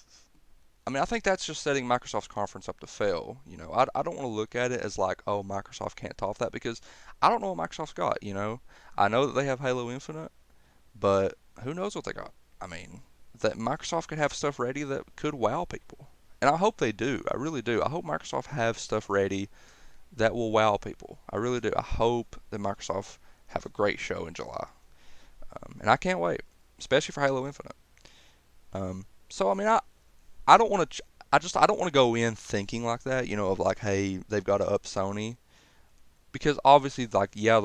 I mean, I think that's just setting Microsoft's conference up to fail. I don't want to look at it as like, oh, Microsoft can't top that because I don't know what Microsoft's got. I know that they have Halo Infinite, but who knows what they got? I mean, that Microsoft could have stuff ready that could wow people, and I hope they do. I really do. I hope Microsoft have stuff ready that will wow people. I really do. I hope that Microsoft have a great show in July, and I can't wait, especially for Halo Infinite. So I mean, I don't want to. I don't want to go in thinking like that. Of like, hey, they've got to up Sony because obviously, like, yeah,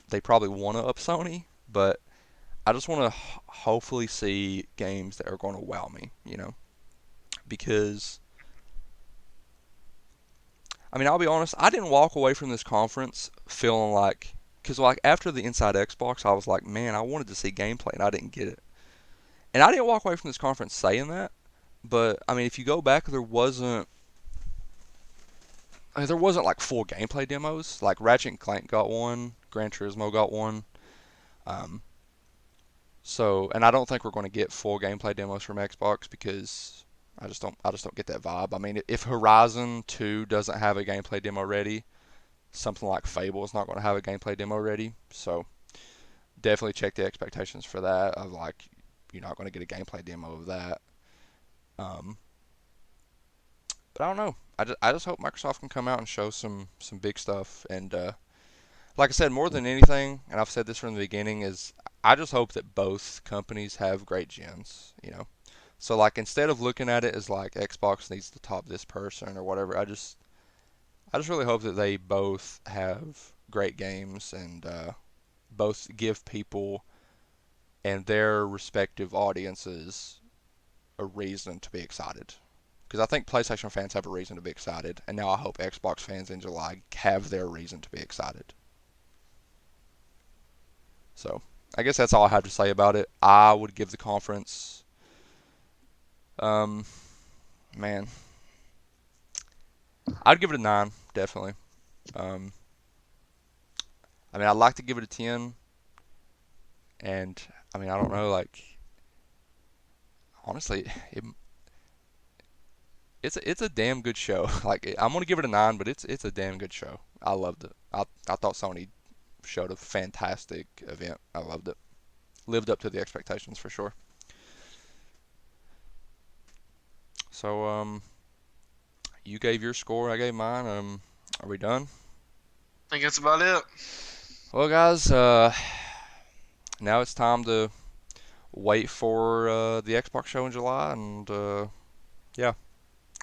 they probably want to up Sony, but I just want to hopefully see games that are going to wow me. Because I mean, I'll be honest, I didn't walk away from this conference feeling like because like after the Inside Xbox, I was like, man, I wanted to see gameplay and I didn't get it. And I didn't walk away from this conference saying that, but I mean, if you go back, there wasn't like full gameplay demos. Like Ratchet and Clank got one, Gran Turismo got one. Um, and I don't think we're going to get full gameplay demos from Xbox because I just don't get that vibe. I mean, if Horizon 2 doesn't have a gameplay demo ready, something like Fable is not going to have a gameplay demo ready. So definitely check the expectations for that. Of like, you're not going to get a gameplay demo of that. Um, but I don't know. I just hope Microsoft can come out and show some big stuff. And like I said, more than anything, and I've said this from the beginning, is I just hope that both companies have great gens. So like instead of looking at it as like Xbox needs to top this person or whatever, I just really hope that they both have great games and both give people and their respective audiences a reason to be excited. Because I think PlayStation fans have a reason to be excited, and now I hope Xbox fans in July have their reason to be excited. So I guess that's all I have to say about it. I would give the conference, um, man, I'd give it a 9, definitely. Um, I mean, I'd like to give it a 10, and I mean, I don't know, like, honestly, it's a damn good show. Like, I'm gonna give it a 9, but it's a damn good show. I loved it. I thought Sony showed a fantastic event. I loved it. Lived up to the expectations for sure. So, you gave your score, I gave mine. Are we done? I think that's about it. Well, guys, now it's time to wait for the Xbox show in July, and yeah,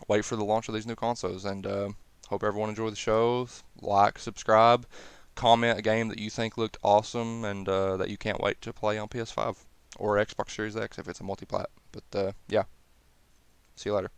wait for the launch of these new consoles. And hope everyone enjoyed the show. Like, subscribe, comment a game that you think looked awesome and that you can't wait to play on PS5 or Xbox Series X if it's a multi-plat. But yeah, see you later.